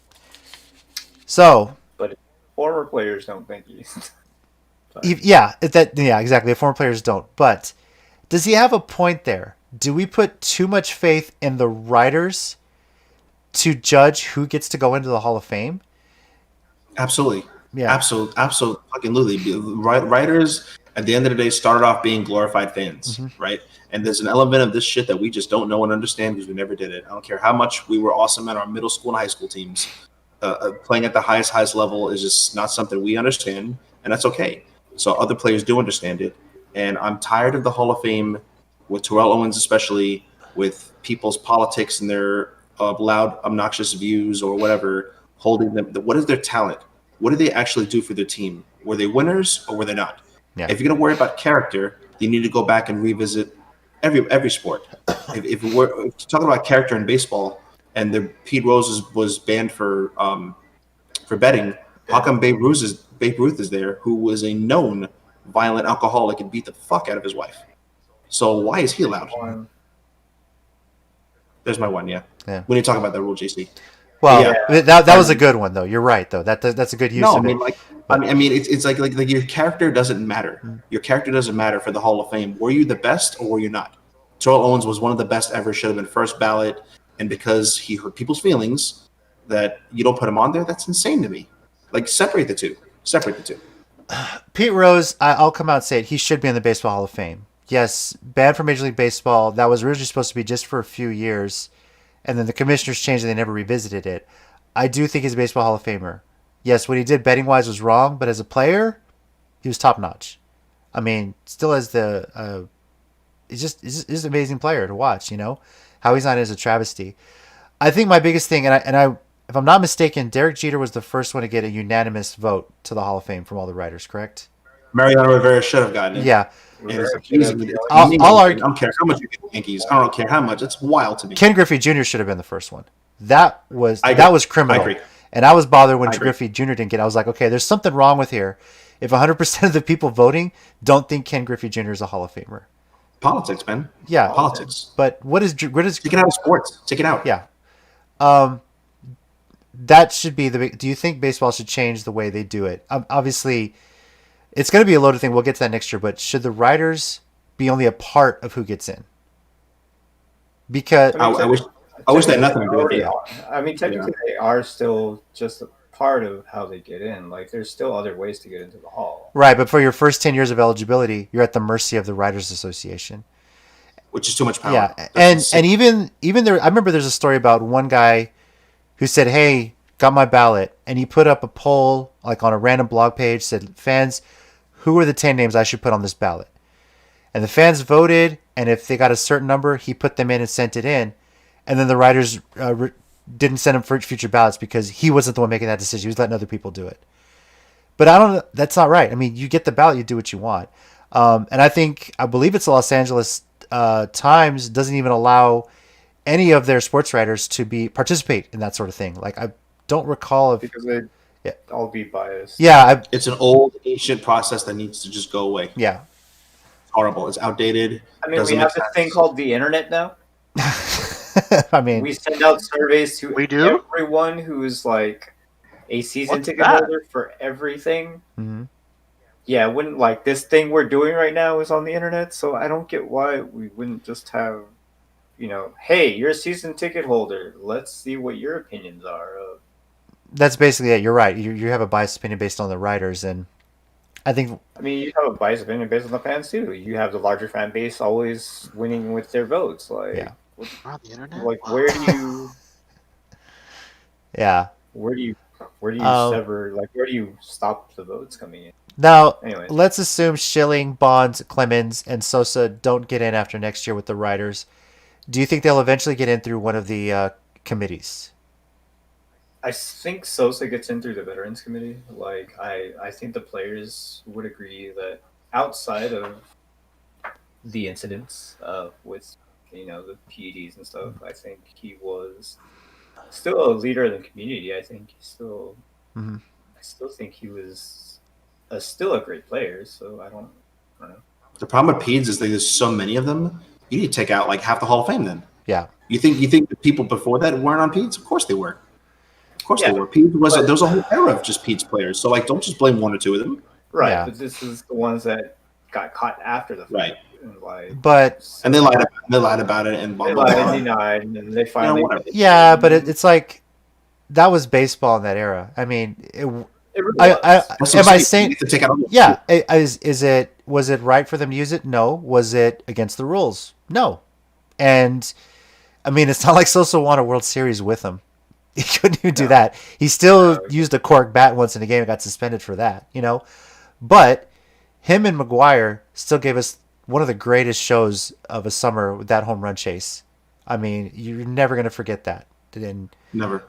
So, But former players don't think he's. yeah, exactly. If former players don't. But does he have a point there? Do we put too much faith in the writers to judge who gets to go into the Hall of Fame? absolutely, Yeah. absolutely, fucking literally. Writers at the end of the day started off being glorified fans, right? And there's an element of this shit that we just don't know and understand because we never did it. I don't care how much we were awesome at our middle school and high school teams. Playing at the highest level is just not something we understand, and that's okay. So other players do understand it, and I'm tired of the Hall of Fame, with Terrell Owens especially, with people's politics and their loud, obnoxious views or whatever, holding them. What is their talent? what did they actually do for their team? Were they winners or were they not? Yeah. If you're going to worry about character, you need to go back and revisit every sport. If we're talking about character in baseball, and Pete Rose was banned for betting, how come Babe Ruth is there, who was a known violent alcoholic and beat the fuck out of his wife? So why is he allowed? There's my one, yeah. When you talk about that rule, JC. Well, that was a good one though. You're right though. That's a good use of it. I mean, it's like your character doesn't matter. Your character doesn't matter for the Hall of Fame. Were you the best or were you not? Terrell Owens was one of the best ever. Should have been first ballot, and because he hurt people's feelings, that you don't put him on there. That's insane to me. Like separate the two. Pete Rose, I'll come out and say it. He should be in the Baseball Hall of Fame. Yes, banned from Major League Baseball. That was originally supposed to be just for a few years, and then the commissioners changed and they never revisited it. I do think he's a Baseball Hall of Famer. Yes, what he did betting-wise was wrong, but as a player, he was top-notch. I mean, still as he's just an amazing player to watch, you know? How he's not is a travesty. I think my biggest thing, and I if I'm not mistaken, Derek Jeter was the first one to get a unanimous vote to the Hall of Fame from all the writers, correct? Mariano Rivera should have gotten it. Yeah. I'll argue. I don't care how much you get the Yankees. I don't care how much. It's wild to me. Ken Griffey Jr. should have been the first one. That was criminal. I agree. And I was bothered when Griffey Jr. didn't get it. I was like, okay, there's something wrong with here. If 100% of the people voting don't think Ken Griffey Jr. is a Hall of Famer. Politics, man. Yeah. Politics. But what is take it out of sports? Take it out. Yeah. That should be do you think baseball should change the way they do it? Obviously, it's going to be a loaded thing. We'll get to that next year. But should the writers be only a part of who gets in? Because I wish they had nothing to do with it. I mean, technically, they are still just a part of how they get in. Like, there's still other ways to get into the hall. Right, but for your first 10 years of eligibility, you're at the mercy of the Writers Association. Which is too much power. Yeah, and even there, I remember there's a story about one guy who said, hey, got my ballot, and he put up a poll, like on a random blog page, said, fans, who are the 10 names I should put on this ballot? And the fans voted, and if they got a certain number, he put them in and sent it in. And then the writers didn't send him for future ballots because he wasn't the one making that decision. He was letting other people do it. But that's not right. I mean, you get the ballot, you do what you want. And I believe it's the Los Angeles Times doesn't even allow any of their sports writers to participate in that sort of thing. Like, I don't recall if because they'd all be biased. Yeah, it's an old ancient process that needs to just go away. Yeah, it's horrible. It's outdated. I mean, we have this thing called the internet now. I mean, we send out surveys to everyone who's like a season ticket holder for everything. Mm-hmm. Yeah, wouldn't like this thing we're doing right now is on the internet, so I don't get why we wouldn't just have, hey, you're a season ticket holder. Let's see what your opinions are. That's basically it. You're right. You have a biased opinion based on the writers, and I think. I mean, you have a biased opinion based on the fans too. You have the larger fan base always winning with their votes. Like, yeah. On the internet? Like, where do you? Yeah. Where do you sever? Like, where do you stop the votes coming in? Now, let's assume Schilling, Bonds, Clemens, and Sosa don't get in after next year with the writers. Do you think they'll eventually get in through one of the committees? I think Sosa gets in through the Veterans Committee. Like, I think the players would agree that outside of the incidents with the PEDs and stuff, I think he was still a leader of the community. I think he still, I still think he was still a great player. So I don't know. The problem with PEDs is there's so many of them. You need to take out like half the Hall of Fame then. Yeah. You think the people before that weren't on PEDs? Of course they were. Of course they were. PEDs there was a whole era of just PEDs players. So like, don't just blame one or two of them. Right. Yeah. But this is the ones that got caught after the fact. Right. And they lied about it and they lied and denied, and then they finally. Yeah, but it's like that was baseball in that era. I mean, am I saying? Yeah, was it right for them to use it? No. Was it against the rules? No. And I mean, it's not like Sosa won a World Series with them. He couldn't even do that. He still used a cork bat once in a game and got suspended for that. But him and McGuire still gave us one of the greatest shows of a summer with that home run chase. I mean, you're never going to forget that. And, never.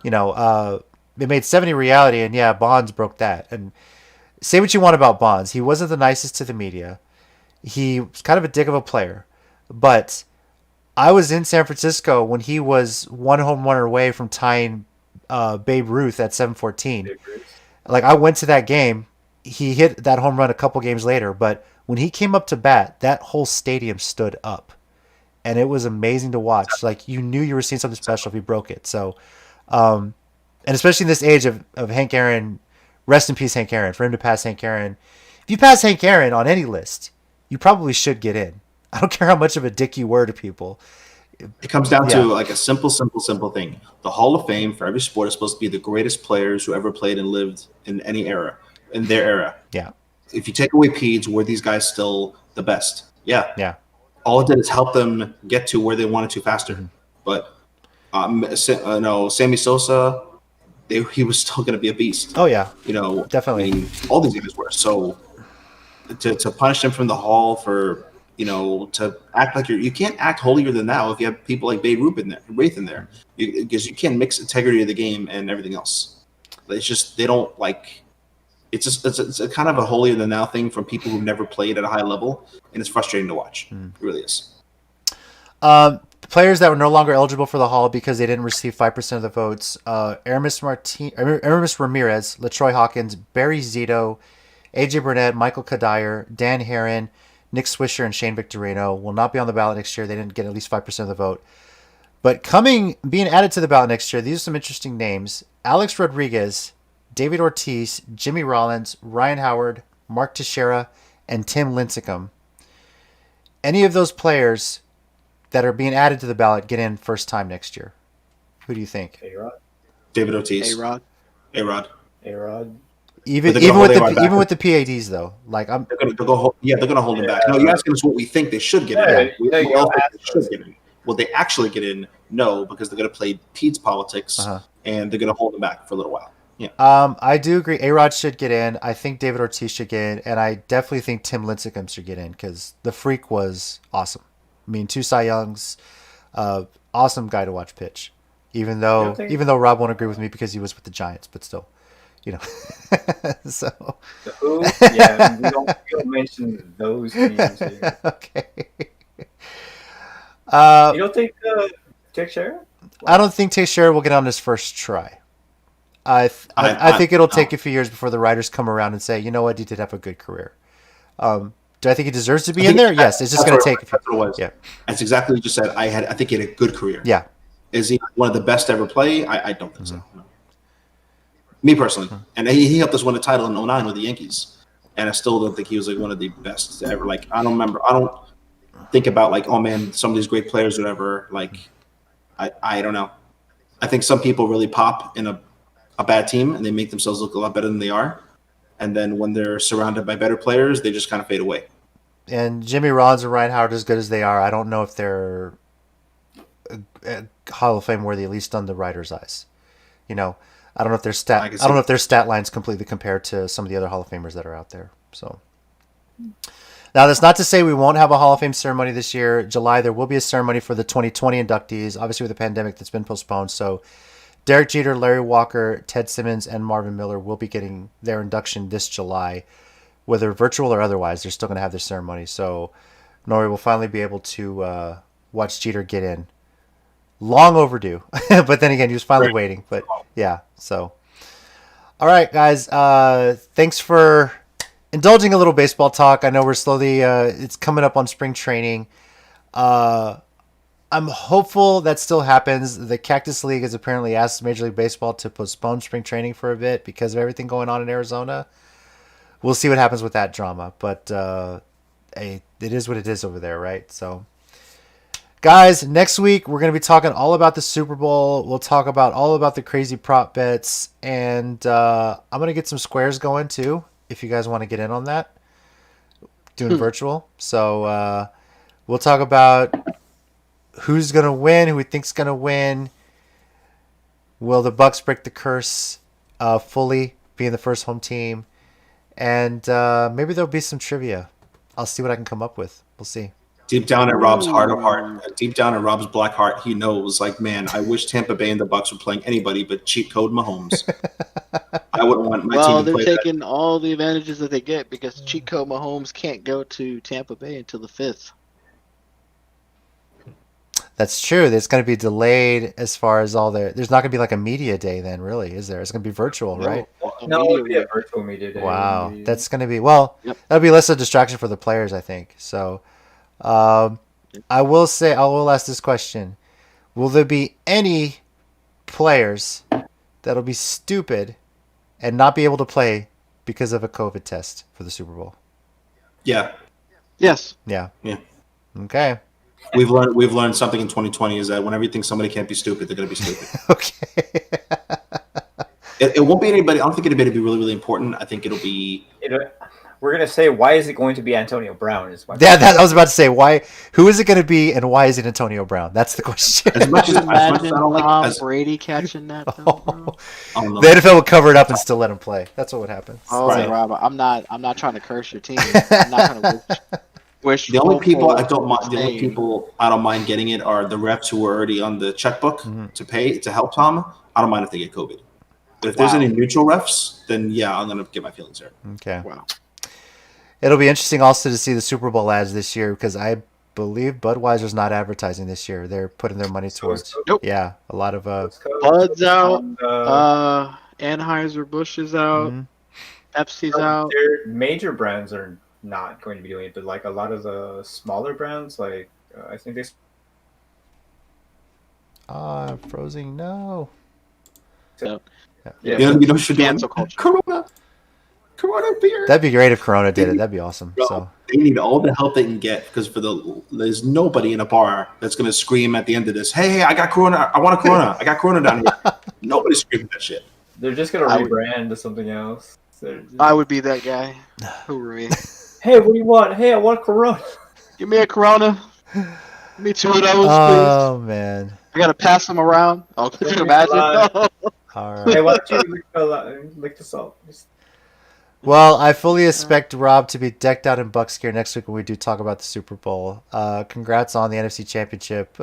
it made 70 reality, and yeah, Bonds broke that. And say what you want about Bonds, he wasn't the nicest to the media. He was kind of a dick of a player, but I was in San Francisco when he was one home run away from tying Babe Ruth at 714. Like, I went to that game. He hit that home run a couple games later, but when he came up to bat, that whole stadium stood up, and it was amazing to watch. Like, you knew you were seeing something special if he broke it. So, and especially in this age of Hank Aaron, rest in peace, Hank Aaron. For him to pass Hank Aaron, if you pass Hank Aaron on any list, you probably should get in. I don't care how much of a dick you were to people. It comes down to like a simple thing. The Hall of Fame for every sport is supposed to be the greatest players who ever played and lived in any era, in their era. Yeah. If you take away Peds, were these guys still the best? Yeah. Yeah. All it did is help them get to where they wanted to faster. Mm-hmm. But Sammy Sosa, he was still going to be a beast. Oh yeah. Definitely. I mean, all these guys were. So to punish them from the Hall for to act like you can't act holier than thou if you have people like Babe Ruth in there, because you can't mix integrity of the game and everything else. It's just they don't like. It's a kind of a holier than thou thing from people who've never played at a high level, and it's frustrating to watch. It really is. Players that were no longer eligible for the Hall because they didn't receive 5% of the votes: Aramis Ramirez, LaTroy Hawkins, Barry Zito, AJ Burnett, Michael Kadire, Dan Herron, Nick Swisher, and Shane Victorino will not be on the ballot next year. They didn't get at least 5% of the vote. But being added to the ballot next year, these are some interesting names: Alex Rodriguez, David Ortiz, Jimmy Rollins, Ryan Howard, Mark Teixeira, and Tim Lincecum. Any of those players that are being added to the ballot get in first time next year? Who do you think? A-Rod. David Ortiz. A-Rod. Even with the PADs though, like they're gonna hold him back. No, you're asking us what we think they should get in. Will they actually get in? No, because they're gonna play Peds politics and they're gonna hold him back for a little while. Yeah. I do agree. A-Rod should get in. I think David Ortiz should get in, and I definitely think Tim Lincecum should get in because the freak was awesome. I mean, 2 Cy Youngs, awesome guy to watch pitch. Even though Rob won't agree with me because he was with the Giants, but still. So who? Yeah, we don't mention those names here. Okay. You don't think Teixeira? I don't think Teixeira will get on his first try. I think it'll take a few years before the writers come around and say, you know what, he did have a good career. Do I think he deserves to be in there? Yes, it's just going to take a few. Yeah, that's exactly what you just said. I think he had a good career. Yeah. Is he one of the best to ever play? I don't think so. No. Me personally, and he helped us win a title in 2009 with the Yankees, and I still don't think he was like one of the best to ever. Like I don't think about like, oh man, some of these great players or whatever. Like I don't know. I think some people really pop in a bad team and they make themselves look a lot better than they are, and then when they're surrounded by better players, they just kind of fade away. And Jimmy Rollins and Ryan Howard, as good as they are, I don't know if they're Hall of Fame worthy, at least on the writer's eyes. I don't know if their stat lines completely compared to some of the other Hall of Famers that are out there. So now that's not to say we won't have a Hall of Fame ceremony this year. July there will be a ceremony for the 2020 inductees, obviously with the pandemic that's been postponed. So Derek Jeter, Larry Walker, Ted Simmons, and Marvin Miller will be getting their induction this July, whether virtual or otherwise. They're still going to have their ceremony. So Nori will finally be able to watch Jeter get in. Long overdue, but then again, he was finally waiting. But yeah, so all right, guys. Thanks for indulging a little baseball talk. I know we're slowly. It's coming up on spring training. I'm hopeful that still happens. The Cactus League has apparently asked Major League Baseball to postpone spring training for a bit because of everything going on in Arizona. We'll see what happens with that drama, but it is what it is over there, right? So. Guys, next week we're going to be talking all about the Super Bowl. We'll talk about all about the crazy prop bets, and I'm going to get some squares going too, if you guys want to get in on that. Doing virtual. So we'll talk about who's going to win, who we think's going to win. Will the Bucks break the curse fully, being the first home team? And maybe there'll be some trivia. I'll see what I can come up with. We'll see. Deep down in Rob's heart of heart, deep down in Rob's black heart, he knows, like, man, I wish Tampa Bay and the Bucks were playing anybody but cheat code Mahomes. I wouldn't want my team to they're play taking all the advantages that they get because cheat code Mahomes can't go to Tampa Bay until the 5th. That's true. It's going to be delayed as far as all the. There's not going to be like a media day then, really, is there? It's going to be virtual, right? No, it would be a virtual media day. Wow, that's going to be Yep. That'll be less of a distraction for the players, I think. So, I will ask this question: will there be any players that'll be stupid and not be able to play because of a COVID test for the Super Bowl? Yeah. Yes. Yeah. Yeah. Okay. We've learned something in 2020 is that whenever you think somebody can't be stupid, they're going to be stupid. Okay. It won't be anybody. I don't think it'll be really, really important. I think it'll be. We're gonna say, why is it going to be Antonio Brown? Is my I was about to say, why? Who is it going to be, and why is it Antonio Brown? That's the question. As much as I Imagine don't like Tom as, Brady catching that. Though, bro. I don't know. The NFL would cover it up and still let him play. That's what would happen. Oh, Right. Rob, I'm not trying to curse your team. I'm not trying to wish. The only people I hopeful don't mind. The only staying. people I don't mind getting it are the refs who are already on the checkbook Mm-hmm. to pay to help Tom. I don't mind if they get COVID. But if there's Wow. any neutral refs, then yeah, I'm gonna get my feelings hurt. Okay. Wow. It'll be interesting also to see the Super Bowl ads this year because I believe Budweiser's not advertising this year. They're putting their money towards. Nope. Yeah, a lot of Bud's out. And, Anheuser-Busch is out. Mhm. Pepsi's out. their major brands are not going to be doing it, but like a lot of the smaller brands, like I think they. Frozen. No. So, Yeah, You know, should cancel culture. Corona beer. That'd be great if Corona did it. That'd be awesome. Bro, So they need all the help they can get because there's nobody in a bar that's gonna scream at the end of this. Hey, I got Corona. I want a Corona. I got Corona down here. Nobody's screaming that shit. they're just gonna I would- rebrand to something else. I would be that guy. Who were me? Hey, what do you want? Hey, I want Corona. Give me a Corona. Give me 2 of those, please. oh man. I gotta pass them around. Oh, could you imagine? All Hey, right. why don't you lick the salt? Well, I fully expect Rob to be decked out in Bucks gear next week when we do talk about the Super Bowl. Congrats on the NFC Championship.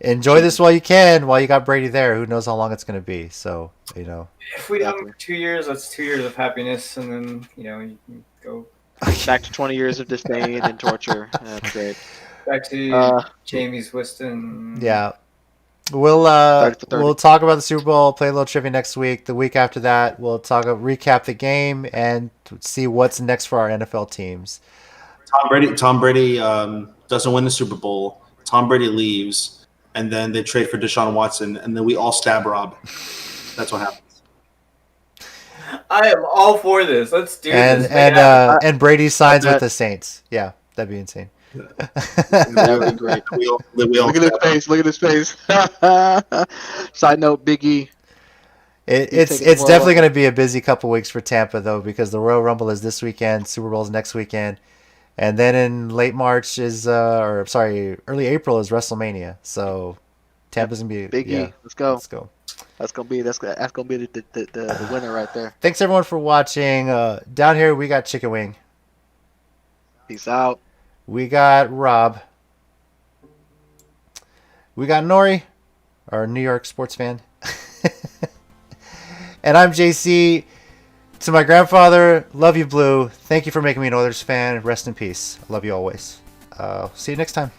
Enjoy this while you can, while you got Brady there. Who knows how long it's going to be? So, you know. If we have them for 2 years, that's 2 years of happiness, and then you can go Back to 20 years of disdain and torture. That's great. back to Uh, Jamie's Whiston. Yeah. We'll for 30. we'll talk about the Super Bowl, play a little trivia next week. The week after that, we'll recap the game and see what's next for our NFL teams. Tom Brady doesn't win the Super Bowl. Tom Brady leaves, and then they trade for Deshaun Watson, and then we all stab Rob. That's what happens. I am all for this. Let's do And this. Make it happen. and Brady signs bet. with the Saints. Yeah, that'd be insane. That would be great. We all Look at his face. Look at his face. Side note, Big E. It's taking the definitely Royal going to be a busy couple weeks for Tampa though, because the Royal Rumble is this weekend, Super Bowl's next weekend, and then in late March early April is WrestleMania. So Tampa's gonna be Big yeah, E. Let's go. Let's go. That's gonna be the winner right there. Thanks everyone for watching. Down here we got Chicken Wing, Peace out. we got Rob, we got Nori, our New York sports fan, and I'm JC. To my grandfather, love you, Blue. Thank you for making me an Oilers fan. Rest in peace. Love you always. See you next time.